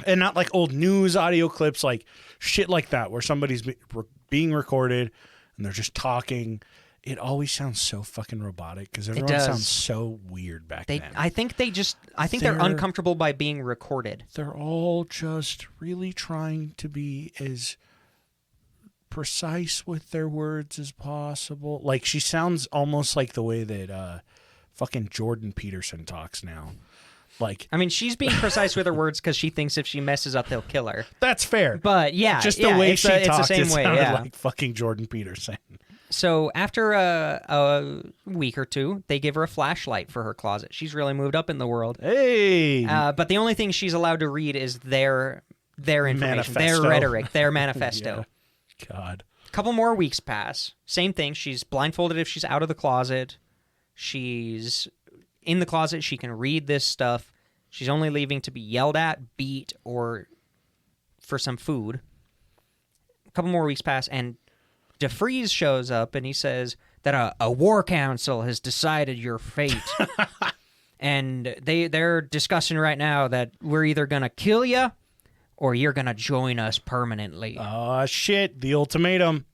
and not like old news audio clips, like shit like that, where somebody's being recorded and they're just talking. It always sounds so fucking robotic because everyone sounds so weird back then. I think they're uncomfortable by being recorded. They're all just really trying to be as precise with their words as possible. Like she sounds almost like the way that fucking Jordan Peterson talks now. Like, I mean, she's being precise with her words because she thinks if she messes up, they'll kill her. That's fair. But yeah, just the way she talks, it's the same way. Yeah, like fucking Jordan Peterson. So after a week or two, they give her a flashlight for her closet. She's really moved up in the world. Hey! But the only thing she's allowed to read is their information, Manifesto. their rhetoric, their manifesto. Yeah. God. A couple more weeks pass. Same thing. She's blindfolded if she's out of the closet. She's in the closet. She can read this stuff. She's only leaving to be yelled at, beat, or for some food. A couple more weeks pass, and DeFreeze shows up and he says that a war council has decided your fate. And they're discussing right now that we're either going to kill you or you're going to join us permanently. Oh, shit. The ultimatum.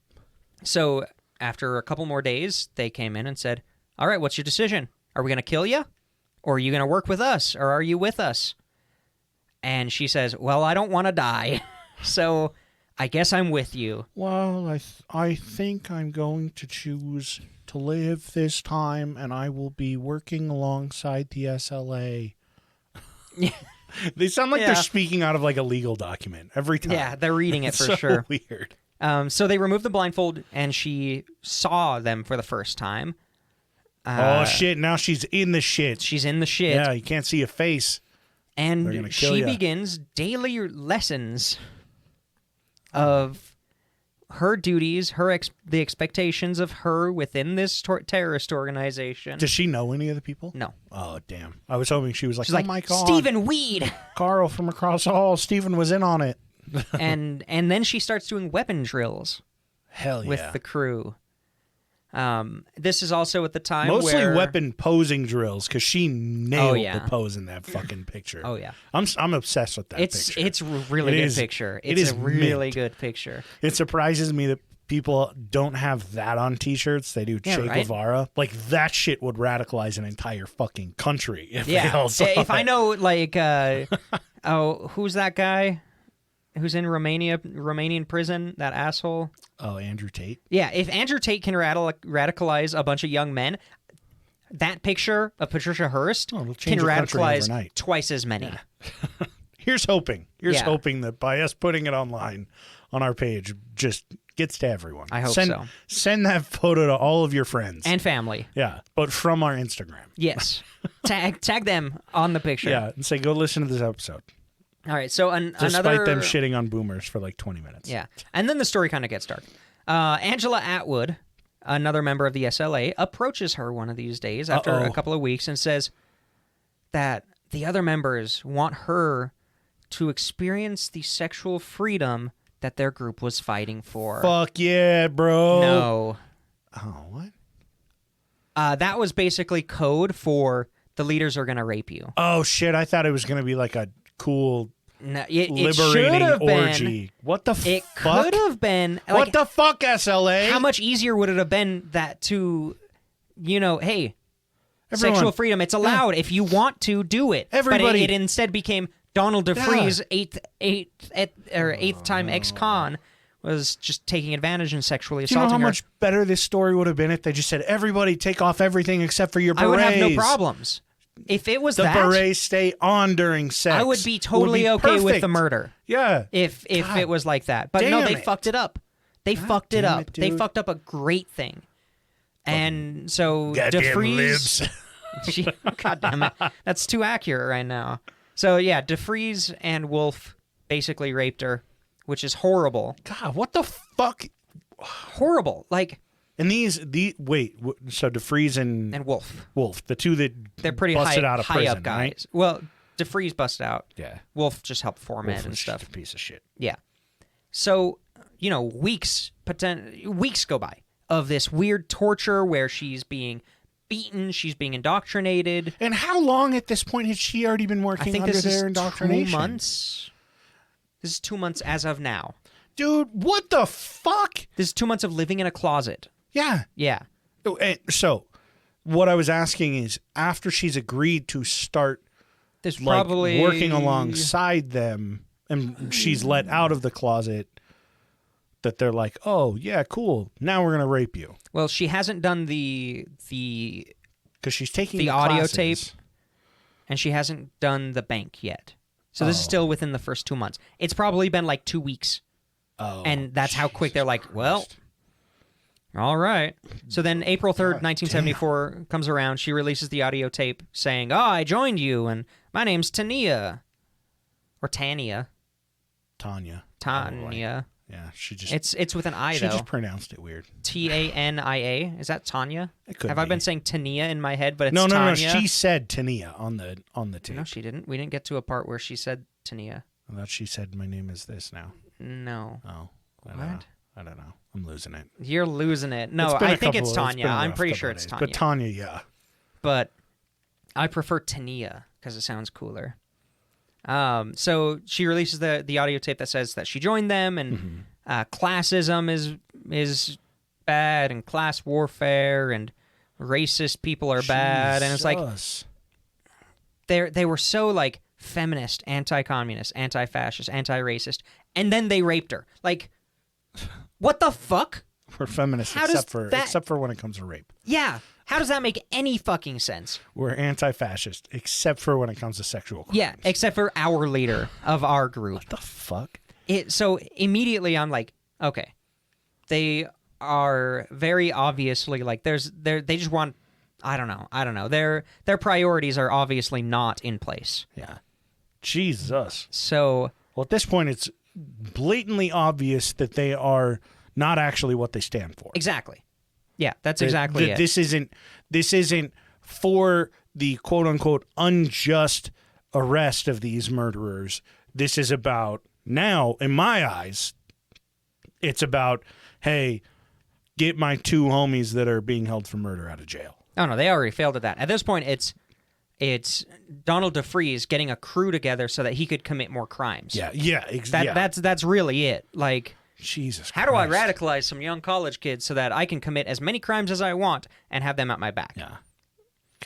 So after a couple more days, they came in and said, all right, what's your decision? Are we going to kill you? Or are you going to work with us? Or are you with us? And she says, well, I don't want to die. So I guess I'm with you. Well, I think I'm going to choose to live this time, and I will be working alongside the SLA. They sound like they're speaking out of like a legal document every time. Yeah, they're reading it for so sure. Weird. So they removed the blindfold, and she saw them for the first time. Oh, shit. Now she's in the shit. She's in the shit. Yeah, you can't see a face. And she begins daily lessons of her duties, the expectations of her within this terrorist organization. Does she know any of the people? No. Oh, damn. I was hoping she was like, She's like, my God. Stephen Weed! Carl from across the hall. Stephen was in on it. and then she starts doing weapon drills Hell yeah. with the crew. This is also at the time Mostly where... weapon posing drills, because she nailed yeah. the pose in that fucking picture. Oh, yeah. I'm obsessed with that picture. It's a really good picture. It's a really good picture. It surprises me that people don't have that on T-shirts. They do Che right? Guevara. Like, that shit would radicalize an entire fucking country if they Yeah. all saw If I it. know, like, who's that guy who's in Romanian prison? That asshole? Oh, Andrew Tate? Yeah, if Andrew Tate can radicalize a bunch of young men, that picture of Patricia Hearst it'll can change the country radicalize overnight. twice as many. Here's hoping. Here's Yeah. hoping that by us putting it online on our page just gets to everyone. I hope so. Send that photo to all of your friends. And family. Yeah, but from our Instagram. Yes. Tag them on the picture. Yeah, and say, go listen to this episode. All right, so Despite another... them shitting on boomers for like 20 minutes. Yeah, and then the story kind of gets dark. Angela Atwood, another member of the SLA, approaches her one of these days after a couple of weeks and says that the other members want her to experience the sexual freedom that their group was fighting for. Fuck yeah, bro. No. Oh, what? That was basically code for the leaders are going to rape you. Oh, shit. I thought it was going to be like a cool, No, it liberating should have orgy. been. What the It fuck? could have been. What Like, the fuck, SLA? how much easier would it have been that to, hey, Everyone. sexual freedom, it's allowed. If you want to, do it. Everybody. But it instead became Donald DeFreeze, eighth time ex-con, was just taking advantage and sexually Do you know assaulting how her. much better this story would have been if they just said, everybody take off everything except for your berets? I would have no problems. If it was The that, berets stay on during sex. I would be It totally okay with perfect. the murder. Yeah. If God it was like that. But no, damn they it. fucked it up. They fucked it damn up. it, They dude. fucked up a great thing. And so Goddamn DeFreeze... libs. God damn it. That's too accurate right now. So yeah, DeFreeze and Wolf basically raped her, which is horrible. God, what the fuck? Horrible. Like, And so DeFreeze and Wolf. the two that They're pretty busted high, out of high prison, up guys. right? Well, DeFreeze busted out. Yeah. Wolf just helped form Wolf it and was stuff. just a piece of shit. Yeah. So, weeks go by of this weird torture where she's being beaten, she's being indoctrinated. And how long at this point has she already been I working think under this their is indoctrination? 2 months. This is 2 months as of now. Dude, what the fuck? This is 2 months of living in a closet. Yeah. Yeah. So, what I was asking is, after she's agreed to start There's like probably working alongside them, and she's let out of the closet, that they're like, oh yeah, cool. Now we're gonna rape you Well, she hasn't done the because she's taking The audio classes. tape. And she hasn't done the bank yet. So this is still within the first 2 months. It's probably been like 2 weeks. Oh, And that's how quick they're like, Christ. well, all right. So then April 3rd, 1974 comes around. She releases the audio tape saying, I joined you, and my name's Tania. Or Tanya. Tanya. Tanya. Yeah, she just It's with an I, she though. just pronounced it weird. Tania. Is that Tanya? It could Have I be. been saying Tania in my head, but it's No. Tanya? She said Tania on the tape. No, she didn't. We didn't get to a part where she said Tania. I thought she said my name is this now. No. Oh, I don't What? know. I don't know. I'm losing it. You're losing it. No, It's been I a think it's couple- Tanya. been a I'm rough pretty couple sure of it's days. Tanya. But Tanya, yeah. But I prefer Tania because it sounds cooler. So she releases the audio tape that says that she joined them, and classism is bad, and class warfare and racist people are bad, and it's like Jesus. they were so like feminist, anti-communist, anti-fascist, anti-racist, and then they raped her. Like, what the fuck? We're feminists How does that- except for when it comes to rape. Yeah. How does that make any fucking sense? We're anti-fascist except for when it comes to sexual crimes. Yeah, except for our leader of our group. What the fuck? So immediately I'm like, okay, they are very obviously like they just want I don't know. Their priorities are obviously not in place. Yeah. Jesus. So Well, at this point, it's blatantly obvious that they are not actually what they stand for. Exactly. Yeah, that's exactly it. This isn't for the quote unquote unjust arrest of these murderers. This is about, now, in my eyes, it's about, hey, get my 2 homies that are being held for murder out of jail. Oh no, they already failed at that. At this point, it's Donald DeFreeze getting a crew together so that he could commit more crimes. That's really it. Like, Jesus Christ. How do I radicalize some young college kids so that I can commit as many crimes as I want and have them at my back? Yeah.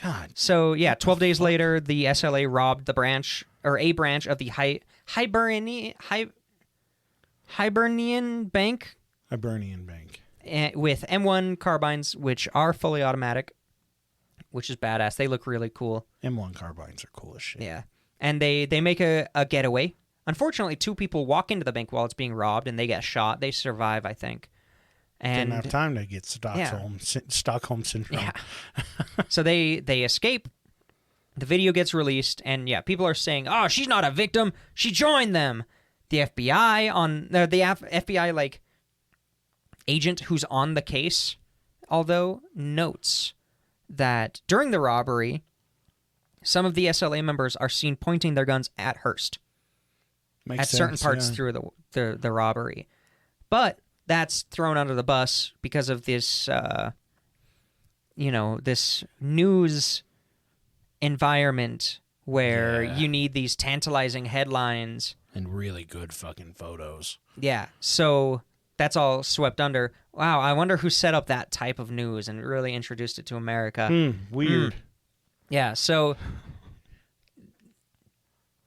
God. So, 12 days later, the SLA robbed a branch of the Hibernian Bank. With M1 carbines, which are fully automatic, which is badass. They look really cool. M1 carbines are cool as shit. Yeah. And they make a getaway. Unfortunately, 2 people walk into the bank while it's being robbed, and they get shot. They survive, I think. And didn't have time to get Stockholm syndrome. Yeah. So they escape. The video gets released, and people are saying, "Oh, she's not a victim. She joined them." The FBI like agent who's on the case, although, notes that during the robbery, some of the SLA members are seen pointing their guns at Hearst. At certain parts through the robbery. But that's thrown under the bus because of this, this news environment where you need these tantalizing headlines. And really good fucking photos. Yeah, so that's all swept under. Wow, I wonder who set up that type of news and really introduced it to America. Weird. Yeah, so...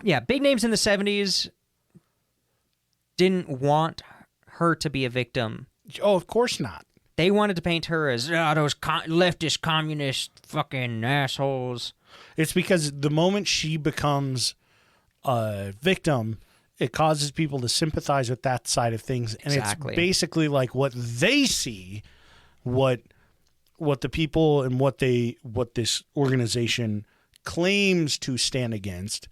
Yeah, big names in the 70s... didn't want her to be a victim. Oh, of course not. They wanted to paint her as those leftist communist fucking assholes. It's because the moment she becomes a victim, it causes people to sympathize with that side of things. And Exactly. It's basically like what they see, what the people and what this organization claims to stand against.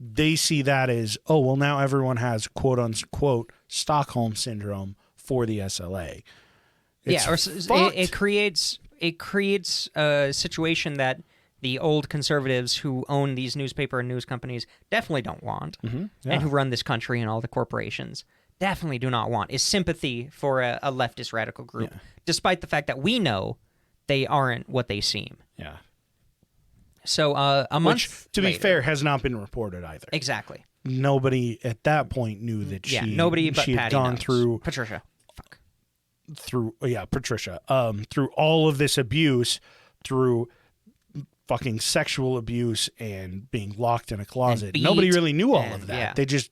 They see that as, oh, well, now everyone has quote unquote Stockholm syndrome for the SLA. It creates a situation that the old conservatives who own these newspaper and news companies definitely don't want, and who run this country and all the corporations definitely do not want, is sympathy for a leftist radical group, despite the fact that we know they aren't what they seem. Yeah. So a month Which, to be fair, has not been reported either. Exactly. Nobody at that point knew that nobody but she had Patty gone knows. through Patricia. Fuck. Patricia. Through all of this abuse, through fucking sexual abuse and being locked in a closet. Nobody really knew all of that. Yeah. They just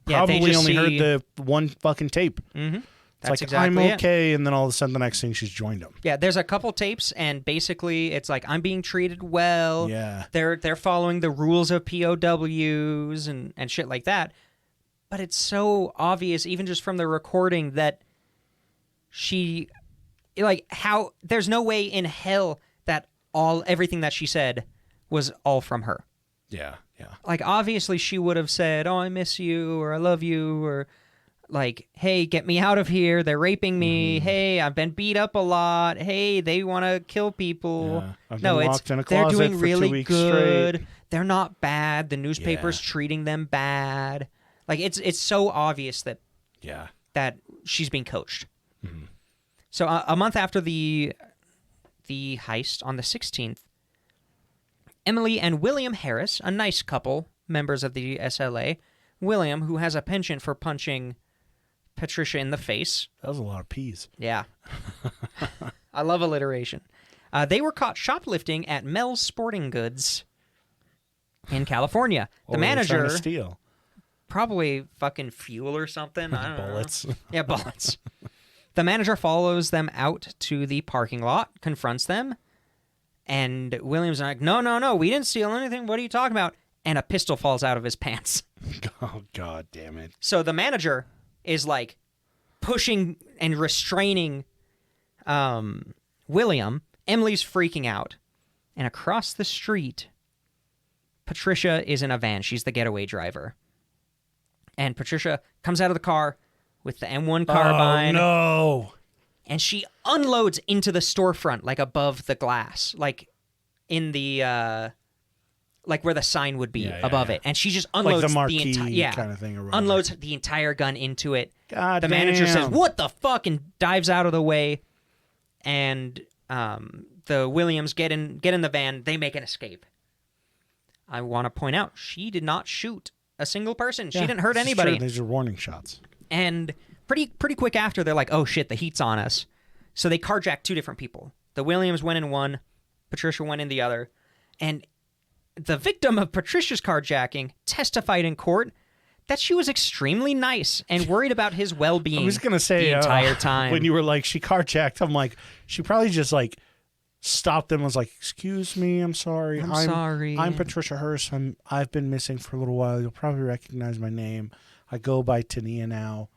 probably only heard the one fucking tape. Mm-hmm. It's like, exactly I'm okay, and then all of a sudden the next thing she's joined them. Yeah, there's a couple tapes, and basically it's like, I'm being treated well. Yeah. They're following the rules of POWs and shit like that. But it's so obvious, even just from the recording, that she, like, how, there's no way in hell that everything that she said was all from her. Yeah. Like, obviously she would have said, oh, I miss you, or I love you, or... like, hey, get me out of here. They're raping me. Hey, I've been beat up a lot. Hey, they want to kill people. Yeah. I've been locked in a they're closet doing for really 2 weeks good. straight. They're not bad. The newspaper's treating them bad. Like, it's so obvious that she's being coached. Mm-hmm. So a month after the heist, on the 16th, Emily and William Harris, a nice couple, members of the SLA, William, who has a penchant for punching Patricia in the face. That was a lot of peas. Yeah. I love alliteration. They were caught shoplifting at Mel's Sporting Goods in California. The manager... trying to steal. Probably fucking fuel or something. I don't Bullets. know. Yeah, bullets. The manager follows them out to the parking lot, confronts them, and William's like, no, we didn't steal anything. What are you talking about? And a pistol falls out of his pants. Oh, God damn it. So the manager is like pushing and restraining William. Emily's freaking out. And across the street, Patricia is in a van. She's the getaway driver. And Patricia comes out of the car with the M1 carbine. Oh, no. And she unloads into the storefront, like above the glass, like in the like where the sign would be above it. And she just unloads like the marquee entire kind of thing or whatever. unloads the entire gun into it. God the manager damn. says, "What the fuck?" and dives out of the way. And the Williams get in the van. They make an escape. I want to point out she did not shoot a single person. She didn't hurt this is anybody. true. These are warning shots. And pretty quick after, they're like, "Oh shit, the heat's on us." So they carjacked 2 different people. The Williams went in one, Patricia went in the other, and the victim of Patricia's carjacking testified in court that she was extremely nice and worried about his well-being. I was gonna say the entire time. when you were like she carjacked, I'm like she probably just like stopped them and was like, "Excuse me, I'm sorry. I'm sorry. I'm Patricia Hearst. I've been missing for a little while. You'll probably recognize my name. I go by Tania now.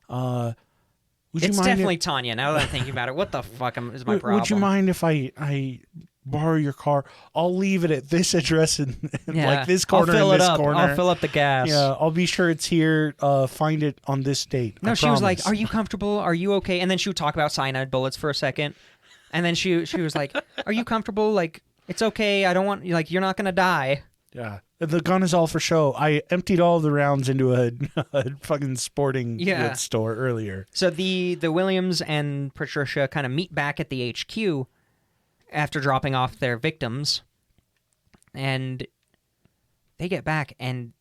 Would It's you mind definitely Tanya. Now that I'm thinking about it, what the fuck is my problem? Would you mind if I borrow your car? I'll leave it at this address and like this corner I'll fill and it this up. corner. I'll fill up the gas. Yeah, I'll be sure it's here. Find it on this date. No, I she was like, promise." "Are you comfortable? Are you okay?" And then she would talk about cyanide bullets for a second. And then she was like, "Are you comfortable? Like, it's okay. I don't want, like, you're not going to die." Yeah, the gun is all for show. I emptied all the rounds into a fucking sporting goods store earlier. So the Williams and Patricia kind of meet back at the HQ after dropping off their victims. And they get back, and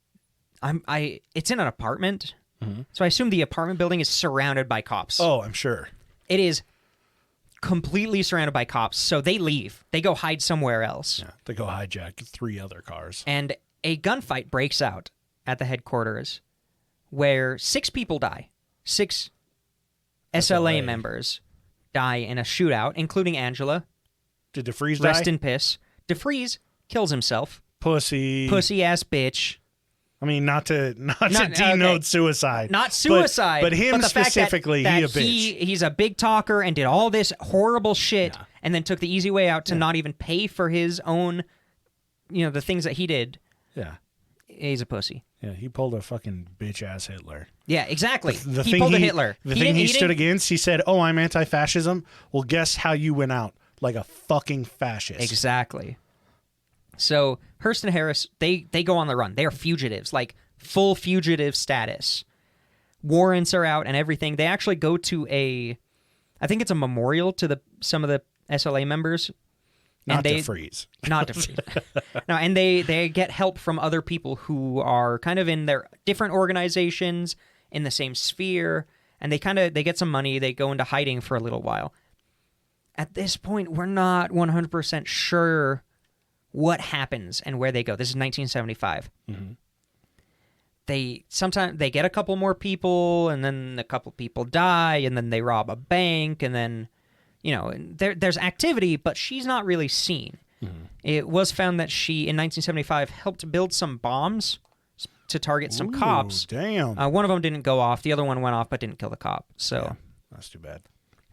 it's in an apartment. Mm-hmm. So I assume the apartment building is surrounded by cops. Oh, I'm sure. It is completely surrounded by cops. So they leave. They go hide somewhere else. Yeah, they go hijack 3 other cars. And a gunfight breaks out at the headquarters where 6 people die. 6 SLA members die in a shootout, including Angela. Did DeFreeze Rest die? in piss. DeFreeze kills himself. Pussy. Pussy-ass bitch. I mean, not to okay. denote suicide. Not suicide. But him the fact specifically, that he a bitch. He's a big talker and did all this horrible shit and then took the easy way out to not even pay for his own, the things that he did. Yeah. He's a pussy. Yeah, he pulled a fucking bitch-ass Hitler. Yeah, exactly. The he thing pulled a Hitler. The thing he stood against, he said, "Oh, I'm anti-fascism." Well, guess how you went out? Like a fucking fascist. Exactly. So Hearst and Harris, they go on the run. They are fugitives, like full fugitive status. Warrants are out and everything. They actually go to I think it's a memorial to some of the SLA members. Not DeFreeze. Not DeFreeze. No, and they get help from other people who are kind of in their different organizations in the same sphere, and they get some money. They go into hiding for a little while. At this point, we're not 100% sure what happens and where they go. This is 1975. Mm-hmm. They get a couple more people, and then a couple people die, and then they rob a bank, and then there's activity, but she's not really seen. Mm-hmm. It was found that she in 1975 helped build some bombs to target some cops. Damn. One of them didn't go off. The other one went off but didn't kill the cop. So that's too bad.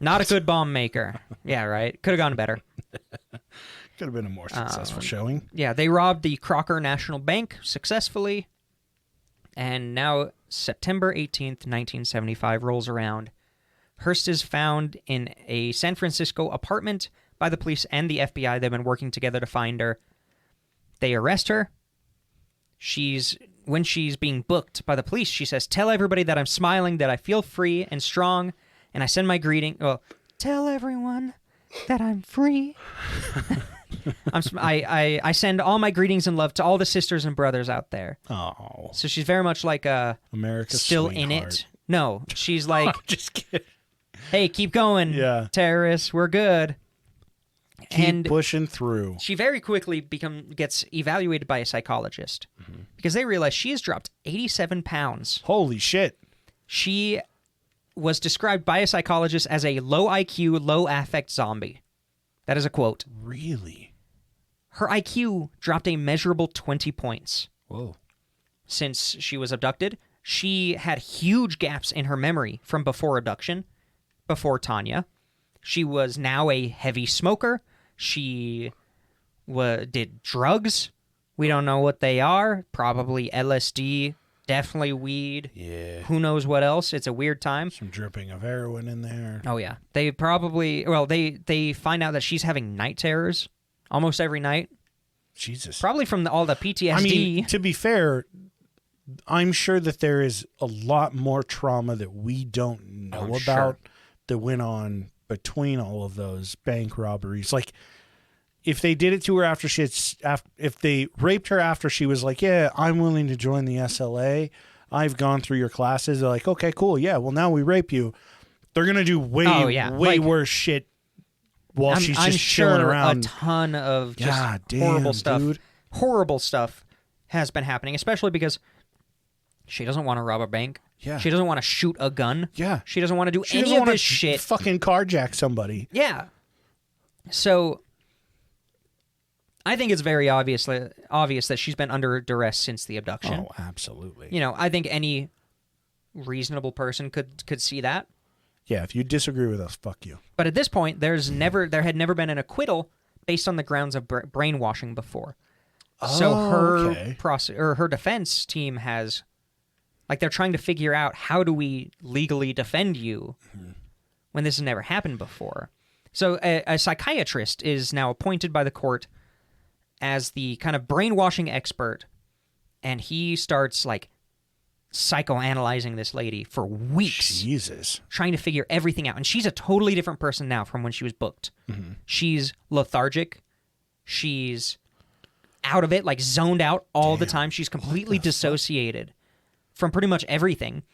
Not a good bomb maker. Yeah, right. Could have gone better. Could have been a more successful showing. Yeah, they robbed the Crocker National Bank successfully. And now September 18th, 1975 rolls around. Hearst is found in a San Francisco apartment by the police and the FBI. They've been working together to find her. They arrest her. When she's being booked by the police, she says, "Tell everybody that I'm smiling, that I feel free and strong, and I send my greeting." Well, tell everyone that I'm free. I send all my greetings and love to all the sisters and brothers out there. Oh. So she's very much like America's still sweetheart. in it. No, she's like, just kidding. Hey, keep going, terrorists. We're good. Keep pushing through. She very quickly gets evaluated by a psychologist because they realize she has dropped 87 pounds. Holy shit. She was described by a psychologist as a low IQ, low affect zombie. That is a quote. Really? Her IQ dropped a measurable 20 points. Whoa. Since she was abducted. She had huge gaps in her memory from before abduction, before Tanya. She was now a heavy smoker. She did drugs. We don't know what they are. Probably LSD, definitely weed. Yeah. Who knows what else? It's a weird time. Some dripping of heroin in there. Oh yeah, they probably they find out that she's having night terrors almost every night. Jesus. Probably from all the PTSD. I mean, to be fair, I'm sure that there is a lot more trauma that we don't know about sure. that went on between all of those bank robberies. Like, if they did it to her after if they raped her after she was like, yeah, I'm willing to join the SLA, I've gone through your classes, they're like, okay, cool, yeah, well, now we rape you. They're going to do way worse shit while she's I'm just sure chilling around. A ton of just God damn, horrible stuff. dude. Horrible stuff has been happening, especially because she doesn't want to rob a bank. Yeah. She doesn't want to shoot a gun. Yeah. She doesn't want to do She any doesn't of wanna this shit. fucking carjack somebody. Yeah. So I think it's very obvious that she's been under duress since the abduction. Oh, absolutely. You know, I think any reasonable person could see that. Yeah, if you disagree with us, fuck you. But at this point, there had never been an acquittal based on the grounds of brainwashing before. So her defense team has, like, they're trying to figure out, how do we legally defend you when this has never happened before? So a psychiatrist is now appointed by the court as the kind of brainwashing expert, and he starts, like, psychoanalyzing this lady for weeks. Jesus. Trying to figure everything out. And she's a totally different person now from when she was booked. Mm-hmm. She's lethargic. She's out of it, like zoned out all the time. She's completely dissociated from pretty much everything.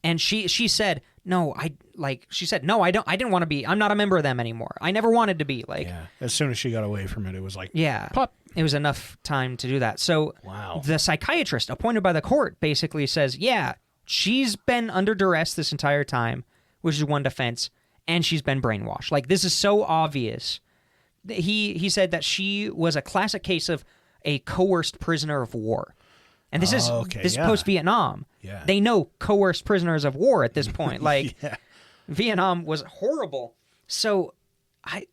And she said, no, I didn't want to be, I'm not a member of them anymore. I never wanted to be. Like, Yeah. As soon as she got away from it, it was like, yeah, pop. It was enough time to do that. So Wow. the psychiatrist appointed by the court basically says, yeah, she's been under duress this entire time, which is one defense, and she's been brainwashed. Like, this is so obvious. He said that she was a classic case of a coerced prisoner of war. And this is post-Vietnam. Yeah. They know coerced prisoners of war at this point. Like, Yeah. Vietnam was horrible. So,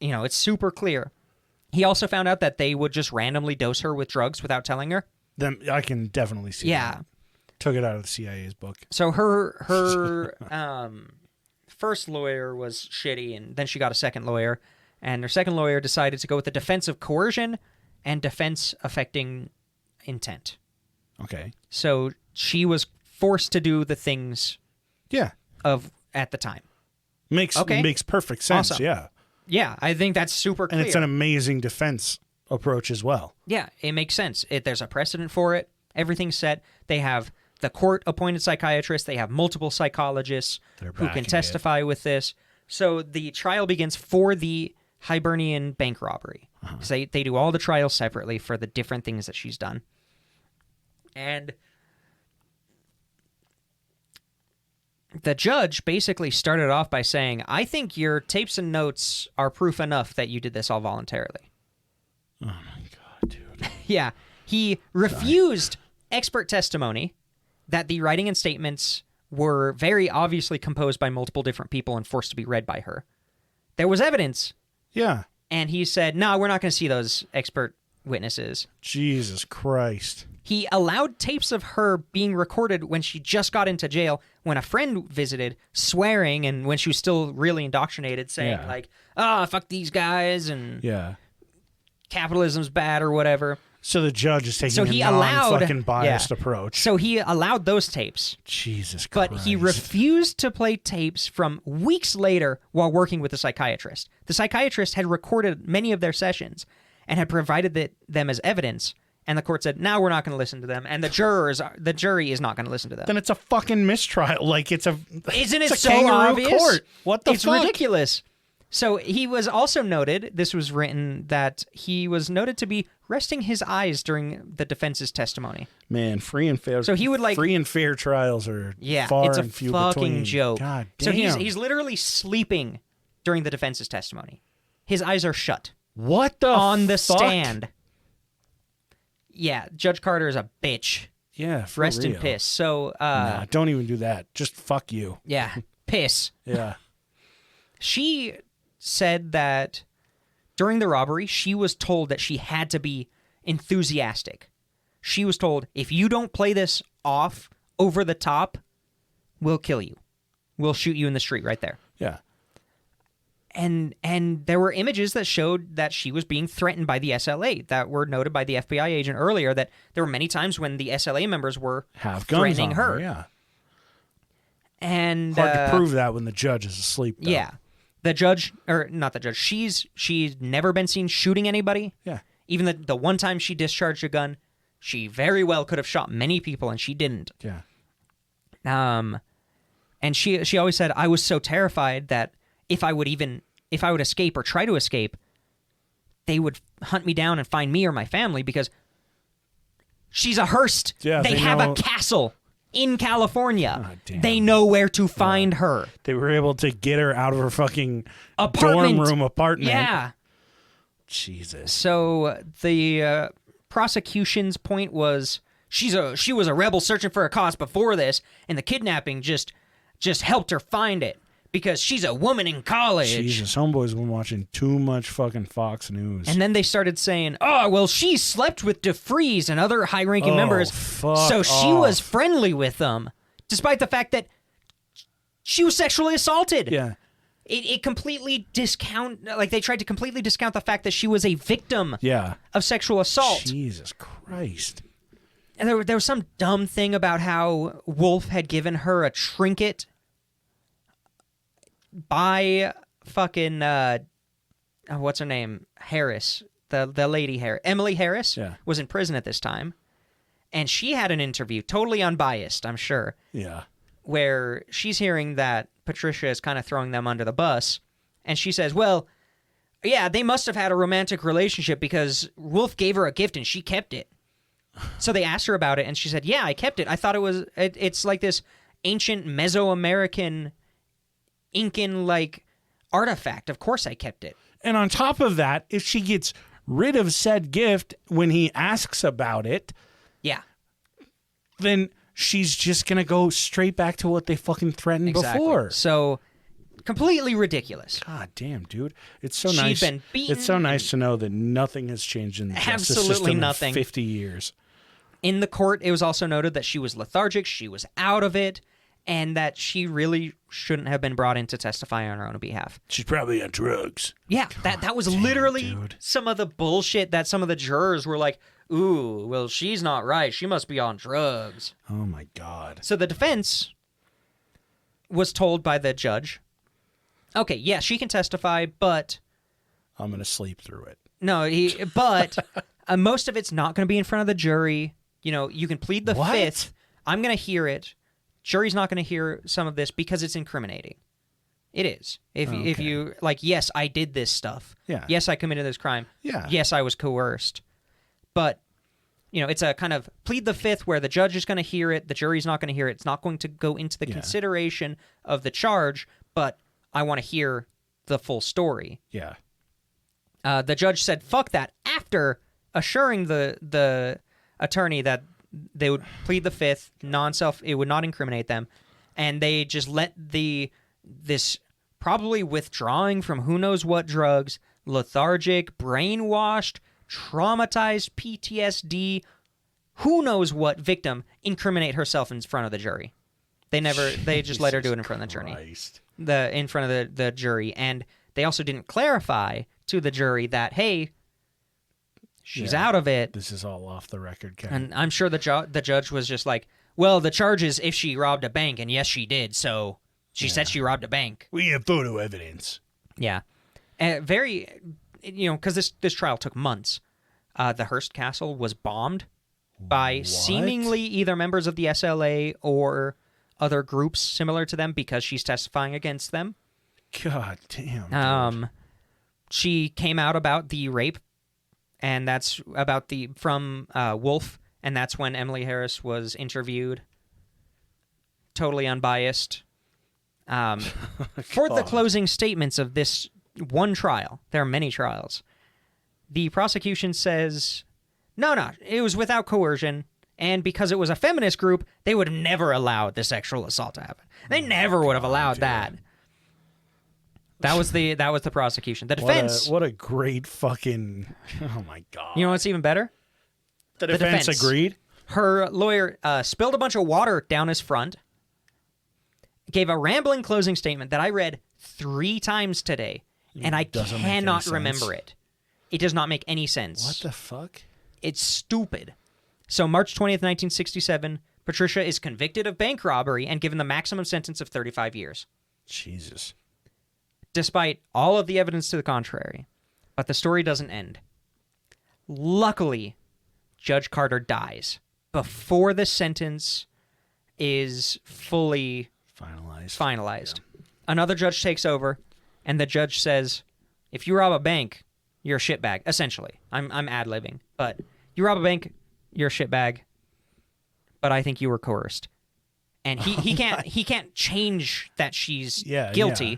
it's super clear. He also found out that they would just randomly dose her with drugs without telling her. Then I can definitely see Yeah. that. Took it out of the CIA's book. So her first lawyer was shitty, and then she got a second lawyer. And her second lawyer decided to go with the defense of coercion and defense affecting intent. Okay. So she was forced to do the things Yeah. at the time. Makes perfect sense. Awesome. Yeah. Yeah, I think that's super clear. And it's an amazing defense approach as well. Yeah, it makes sense. There's a precedent for it. Everything's set. They have the court-appointed psychiatrists. They have multiple psychologists who can backing testify with this. So the trial begins for the Hibernian bank robbery. So they do all the trials separately for the different things that she's done. And the judge basically started off by saying, I think your tapes and notes are proof enough that you did this all voluntarily. Oh, my God, dude. Yeah. He refused expert testimony that the writing and statements were very obviously composed by multiple different people and forced to be read by her. There was evidence. Yeah. And he said, no, we're not going to see those expert witnesses. Jesus Christ. He allowed tapes of her being recorded when she just got into jail, when a friend visited, swearing, and when she was still really indoctrinated, saying, like, fuck these guys, and capitalism's bad, or whatever. So the judge is taking a non-fucking biased approach. So he allowed those tapes. Jesus Christ. But he refused to play tapes from weeks later while working with the psychiatrist. The psychiatrist had recorded many of their sessions and had provided them as evidence. And the court said, "No, we're not going to listen to them." And the jury is not going to listen to them. Then it's a fucking mistrial. Like, isn't it a so kangaroo obvious? Court. What the fuck? It's ridiculous. So he was also noted, this was written, that he was noted to be resting his eyes during the defense's testimony. Man, free and fair. So he would, like, free and fair trials are far it's a and few fucking between. joke. God damn. So he's literally sleeping during the defense's testimony. His eyes are shut. What the on the fuck? stand. Yeah, Judge Carter is a bitch. Yeah, for Rest real. in piss. So, nah, don't even do that. Just fuck you. Yeah, piss. Yeah. She said that during the robbery, she was told that she had to be enthusiastic. She was told, if you don't play this off over the top, we'll kill you. We'll shoot you in the street right there. Yeah. And there were images that showed that she was being threatened by the SLA that were noted by the FBI agent earlier, that there were many times when the SLA members were Have guns threatening on her. Yeah. And Hard to prove that when the judge is asleep, though. yeah. The judge, or not the judge, she's never been seen shooting anybody. Yeah. Even the one time she discharged a gun, she very well could have shot many people, and she didn't. Yeah. And she always said, I was so terrified that if I would escape or try to escape, they would hunt me down and find me or my family, because she's a Hearst. Yeah, they have a castle in California. God damn. They know where to find her. They were able to get her out of her fucking Apartment. dorm room apartment. Yeah. Jesus. So the prosecution's point was she was a rebel searching for a cause before this, and the kidnapping just helped her find it because she's a woman in college. Jesus, homeboy's been watching too much fucking Fox News. And then they started saying, "Oh, well, she slept with DeFreeze and other high-ranking members, so she was friendly with them, despite the fact that she was sexually assaulted." Yeah. It completely they tried to completely discount the fact that she was a victim Yeah. of sexual assault. Jesus Christ. And there was some dumb thing about how Wolf had given her a trinket by fucking what's her name? Harris. The lady Harris. Emily Harris was in prison at this time. And she had an interview, totally unbiased, I'm sure. Yeah. Where she's hearing that Patricia is kind of throwing them under the bus. And she says, well, yeah, they must have had a romantic relationship because Wolf gave her a gift and she kept it. So they asked her about it, and she said, yeah, I kept it. I thought it's like this ancient Mesoamerican Incan-like artifact. Of course I kept it. And on top of that, if she gets rid of said gift when he asks about it, yeah, then she's just going to go straight back to what they fucking threatened before. So completely ridiculous. God damn, dude. It's so She'd nice. been beaten. It's so nice to know that nothing has changed in the justice Absolutely system nothing. in 50 years. In the court, it was also noted that she was lethargic, she was out of it, and that she really shouldn't have been brought in to testify on her own behalf. She's probably on drugs. Yeah, that was damn, literally dude. some of the bullshit that some of the jurors were like, ooh, well, she's not right. She must be on drugs. Oh, my God. So the defense was told by the judge, okay, yeah, she can testify, but... I'm going to sleep through it. No, but most of it's not going to be in front of the jury. You know, you can plead the fifth. I'm going to hear it. Jury's not going to hear some of this because it's incriminating. It is. If you, like, yes, I did this stuff. Yeah. Yes, I committed this crime. Yeah. Yes, I was coerced. But, you know, it's a kind of plead the fifth where the judge is going to hear it, the jury's not going to hear it. It's not going to go into the consideration of the charge, but I want to hear the full story. Yeah. The judge said, fuck that, after assuring the attorney that they would plead the fifth, it would not incriminate them, and they just let this probably withdrawing from who knows what drugs, lethargic, brainwashed, traumatized PTSD, who knows what victim incriminate herself in front of the jury. They just let her do it in front of the jury. In front of the jury, and they also didn't clarify to the jury that, hey, she's out of it. This is all off the record, Kevin. And I'm sure the judge was just like, well, the charge is if she robbed a bank, and yes, she did, so she said she robbed a bank. We have photo evidence. Yeah. Because this trial took months. The Hearst Castle was bombed by seemingly either members of the SLA or other groups similar to them because she's testifying against them. God damn. She came out about the rape, and that's about from Wolf, and that's when Emily Harris was interviewed. Totally unbiased. For the closing statements of this one trial, there are many trials, the prosecution says, no, it was without coercion, and because it was a feminist group, they would have never allowed the sexual assault to happen. They never would have allowed that. That was the prosecution. The defense. What a great fucking. Oh my God. You know what's even better? The defense agreed. Her lawyer spilled a bunch of water down his front, gave a rambling closing statement that I read 3 times today, and I Doesn't make any cannot sense. remember it. It does not make any sense. What the fuck? It's stupid. So March 20th, 1967, Patricia is convicted of bank robbery and given the maximum sentence of 35 years, Jesus. despite all of the evidence to the contrary. But the story doesn't end. Luckily, Judge Carter dies before the sentence is fully finalized. Yeah. Another judge takes over, and the judge says, if you rob a bank, you're a shitbag. Essentially. I'm ad-libbing. But you rob a bank, you're a shitbag. But I think you were coerced. And he can't change that she's guilty, yeah.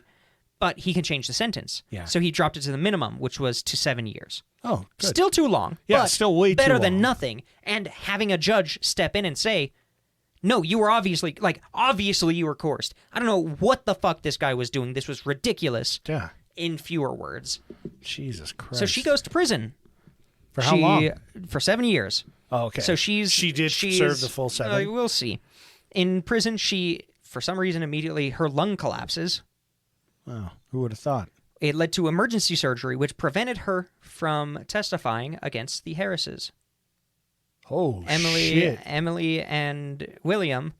but he can change the sentence. Yeah. So he dropped it to the minimum, which was to 7 years. Oh, good. Still too long. Yeah, but still way too better than long. nothing. And having a judge step in and say, no, you were obviously you were coerced. I don't know what the fuck this guy was doing. This was ridiculous. Yeah. In fewer words. Jesus Christ. So she goes to prison. For how long? For 7 years. Oh, okay. So she did serve the full 7. We'll see. In prison, she, for some reason, immediately her lung collapses. Wow. Who would have thought? It led to emergency surgery, which prevented her from testifying against the Harrises. Oh, shit. Emily and William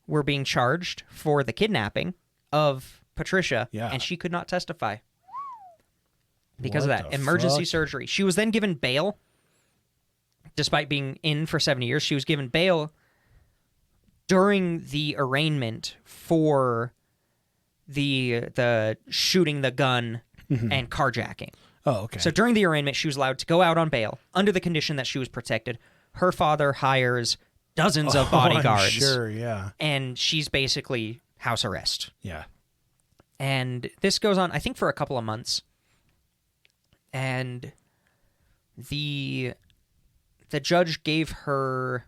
were being charged for the kidnapping of Patricia, Yeah. and she could not testify because What of that the emergency fuck? surgery. She was then given bail, despite being in for 7 years. She was given bail during the arraignment for the shooting the gun and carjacking. Oh, okay. So during the arraignment, she was allowed to go out on bail under the condition that she was protected. Her father hires dozens of bodyguards. I'm sure, yeah. And she's basically house arrest. Yeah. And this goes on, I think, for a couple of months. And the judge gave her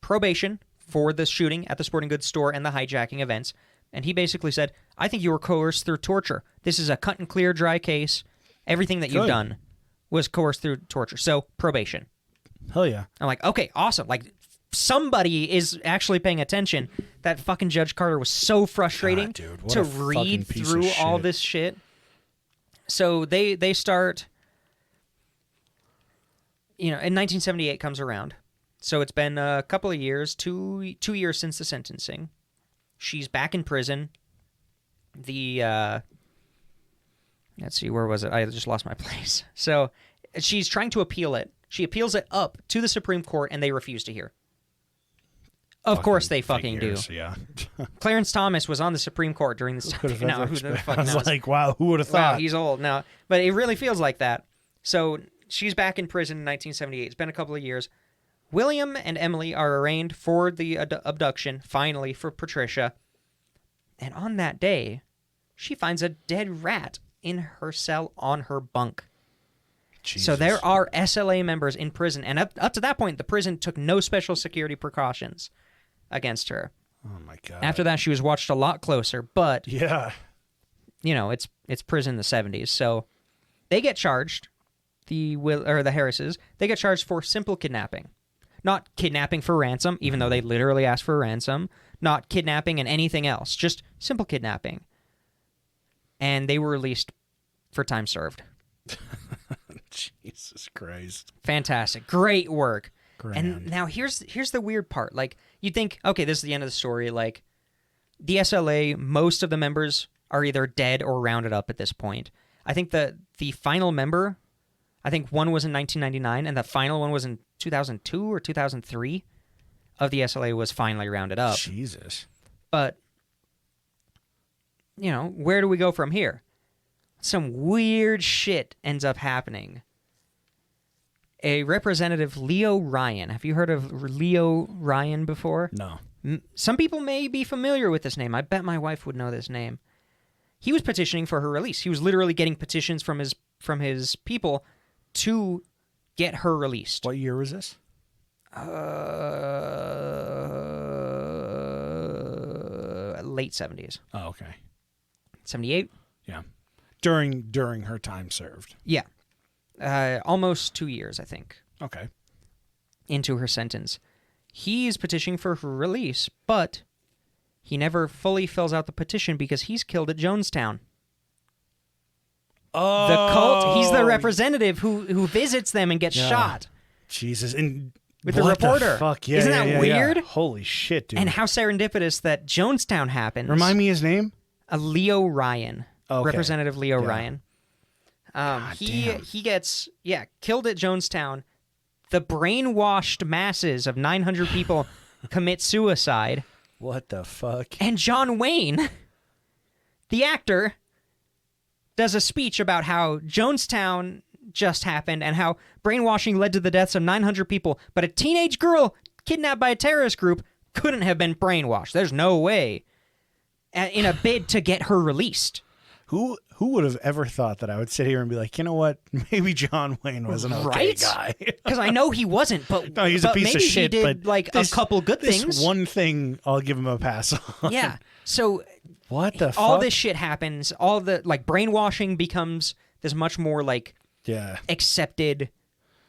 probation for the shooting at the sporting goods store and the hijacking events. And he basically said, I think you were coerced through torture. This is a cut and clear, dry case. Everything that you've Good. done was coerced through torture. So, probation. Hell yeah. I'm like, okay, awesome. Like, somebody is actually paying attention. That fucking Judge Carter was so frustrating God, dude, what to a fucking read piece through of all shit. this shit. So they start, in 1978 comes around. So it's been a couple of years, two years since the sentencing. She's back in prison. Let's see, where was it? I just lost my place. So she's trying to appeal it. She appeals it up to the Supreme Court, and they refuse to hear. Of course they fucking figures, do. Yeah. Clarence Thomas was on the Supreme Court during this time. Could have Now, ever who the expected- fuck I was knows? like, wow, who would have Wow, thought? he's old now. But it really feels like that. So she's back in prison in 1978. It's been a couple of years. William and Emily are arraigned for the abduction, finally, for Patricia. And on that day, she finds a dead rat in her cell on her bunk. Jesus. So there are SLA members in prison. And up to that point, the prison took no special security precautions against her. Oh, my God. After that, she was watched a lot closer. But, Yeah. it's prison in the 70s. So they get charged, the Harrises, they get charged for simple kidnapping. Not kidnapping for ransom, even though they literally asked for a ransom. Not kidnapping and anything else. Just simple kidnapping. And they were released for time served. Jesus Christ. Fantastic. Great work. Grand. And now here's the weird part. Like, you'd think, okay, this is the end of the story. Like, the SLA, most of the members are either dead or rounded up at this point. I think the final member, I think one was in 1999, and the final one was in 2002 or 2003 of the SLA was finally rounded up. Jesus. But, where do we go from here? Some weird shit ends up happening. A representative, Leo Ryan. Have you heard of Leo Ryan before? No. Some people may be familiar with this name. I bet my wife would know this name. He was petitioning for her release. He was literally getting petitions from his people to get her released. What year was this? Late 70s. Oh, okay. 78? Yeah. During her time served. Yeah. Almost 2 years, I think, Okay. into her sentence. He's petitioning for her release, but he never fully fills out the petition because he's killed at Jonestown. Oh, The cult, he's the representative who visits them and gets shot. Jesus. And with the what reporter. Fuck? Yeah, Isn't yeah, that yeah, weird? Yeah. Holy shit, dude. And how serendipitous that Jonestown happens. Remind me his name? Leo Ryan. Okay. Representative Leo Yeah. Ryan. damn. He gets killed at Jonestown. The brainwashed masses of 900 people commit suicide. What the fuck? And John Wayne, the actor, does a speech about how Jonestown just happened and how brainwashing led to the deaths of 900 people, but a teenage girl kidnapped by a terrorist group couldn't have been brainwashed. There's no way. In a bid to get her released. Who would have ever thought that I would sit here and be like, you know what? Maybe John Wayne was an okay Right? guy. Because I know he wasn't, but No, he's a but piece of maybe shit. He did but like this, a couple good this things. one thing, I'll give him a pass on. Yeah. So What the fuck? all this shit happens. All the like brainwashing becomes this much more like Yeah. accepted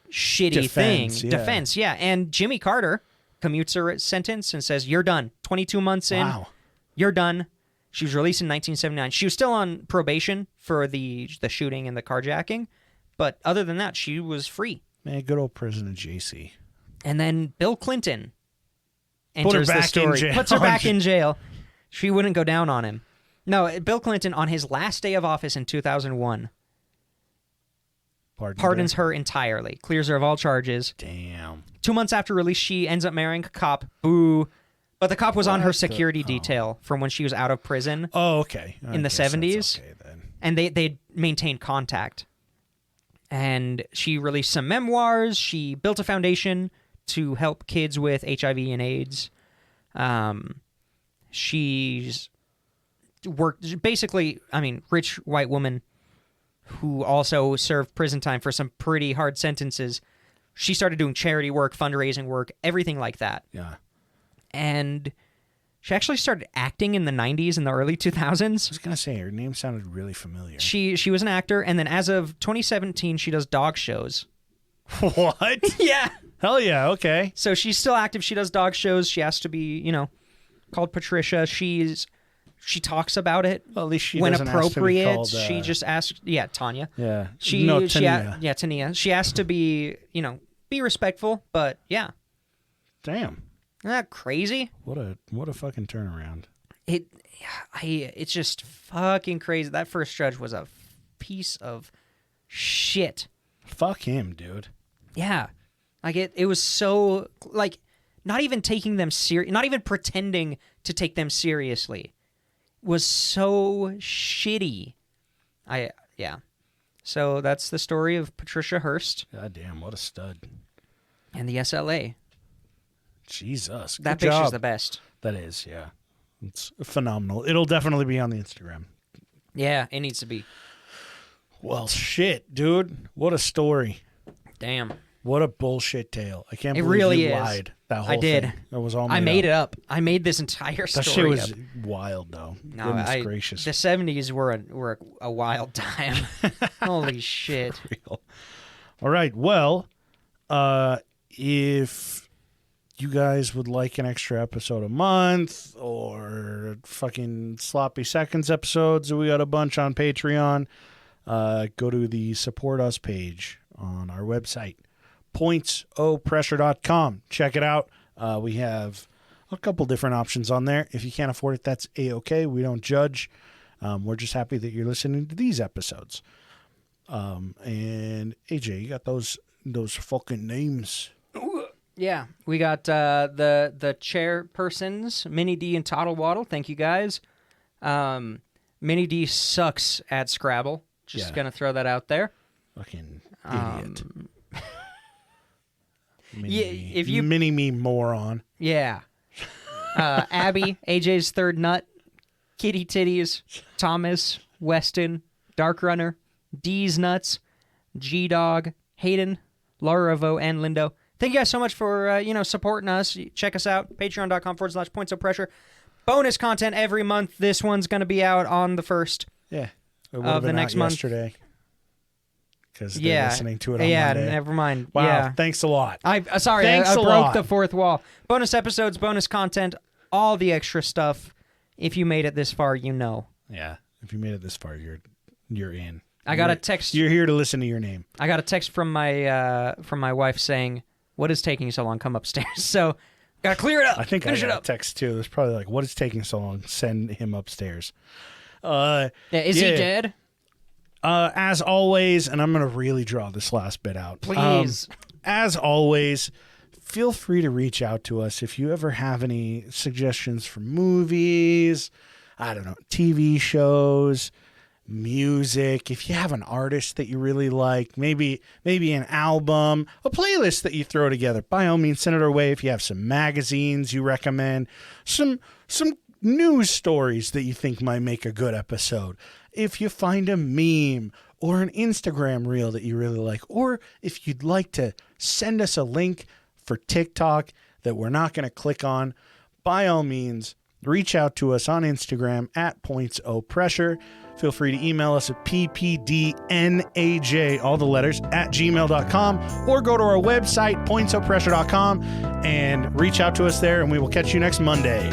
shitty Defense, thing. yeah. Defense, yeah. And Jimmy Carter commutes her sentence and says, "You're done." 22 months in, Wow. you're done. She was released in 1979. She was still on probation for the shooting and the carjacking, but other than that, she was free. Man, good old President JC. And then Bill Clinton Put her enters the back in story. jail. Puts her back in jail. She wouldn't go down on him. No, Bill Clinton, on his last day of office in 2001, pardons her entirely, clears her of all charges. Damn. 2 months after release, she ends up marrying a cop. Boo. But the cop was on her What the- security detail from when she was out of prison, Oh, okay. I In the guess that's 70s? Okay, then. and they maintained contact. And she released some memoirs. She built a foundation to help kids with HIV and AIDS. She's worked basically, rich white woman who also served prison time for some pretty hard sentences. She started doing charity work, fundraising work, everything like that. Yeah. And she actually started acting in the 90s and the early 2000s. I was going to say, her name sounded really familiar. She was an actor, and then as of 2017, she does dog shows. What? Yeah. Hell yeah, okay. So she's still active. She does dog shows. She has to be, called Patricia. She talks about it Well, at least she when doesn't ask to be appropriate. called, She just asks, Tanya. Yeah. Tania. Tania. Tania. She has to be, be respectful, but yeah. Damn. Isn't that crazy? What a fucking turnaround. It's just fucking crazy. That first judge was a piece of shit. Fuck him, dude. Yeah. Like it was so like not even taking them not even pretending to take them seriously was so shitty. Yeah. So that's the story of Patricia Hearst God damn, what a stud. and the SLA. Jesus. That good picture's job. the best. That is, yeah. It's phenomenal. It'll definitely be on the Instagram. Yeah, it needs to be. Well, shit, dude. What a story. Damn. What a bullshit tale. I can't It believe really you is. lied. That whole I did. thing. That was all I made up. it up. I made this entire story That shit was up. wild, though. No, Goodness gracious. The 70s were a wild time. Holy shit. Real. All right. Well, if you guys would like an extra episode a month or fucking sloppy seconds episodes, we got a bunch on Patreon. Go to the support us page on our website, pointsopressure.com. Check it out. We have a couple different options on there. If you can't afford it, that's A-okay. We don't judge. We're just happy that you're listening to these episodes. And AJ, you got those fucking names. Yeah, we got the chairpersons, Minnie D and Toddle Waddle. Thank you guys. Minnie D sucks at Scrabble. Just Yeah. gonna throw that out there. Fucking idiot. Yeah, if you- mini me moron. Yeah. Abby, AJ's third nut, Kitty Titties, Thomas, Weston, Dark Runner, D's Nuts, G Dog, Hayden, Laura Revo, and Lindo. Thank you guys so much for supporting us. Check us out, patreon.com/points of pressure. Bonus content every month. This one's going to be out on the 1st. Yeah. It would Of have the been next out month. yesterday. because they're listening to it on Monday. Never mind. Wow, Yeah. thanks a lot. Sorry, Thanks I a broke lot. the fourth wall. Bonus episodes, bonus content, all the extra stuff. If you made it this far, you know. Yeah, if you made it this far, you're in. I got a text. You're here to listen to your name. I got a text from my wife saying, "What is taking so long? Come upstairs." So, gotta clear it up. I think Finish I it got up. a text too. There's probably like, "What is taking so long? Send him upstairs." Is he dead? As always, and I'm gonna really draw this last bit out. Please. As always, feel free to reach out to us if you ever have any suggestions for movies. I don't know, TV shows, music. If you have an artist that you really like, maybe an album, a playlist that you throw together, by all means send it our way. If you have some magazines you recommend, some news stories that you think might make a good episode, if you find a meme or an Instagram reel that you really like, or if you'd like to send us a link for TikTok that we're not going to click on, by all means reach out to us on Instagram at pointsopressure. Feel free to email us at ppdnaj, all the letters, at gmail.com, or go to our website, pointsopressure.com, and reach out to us there, and we will catch you next Monday.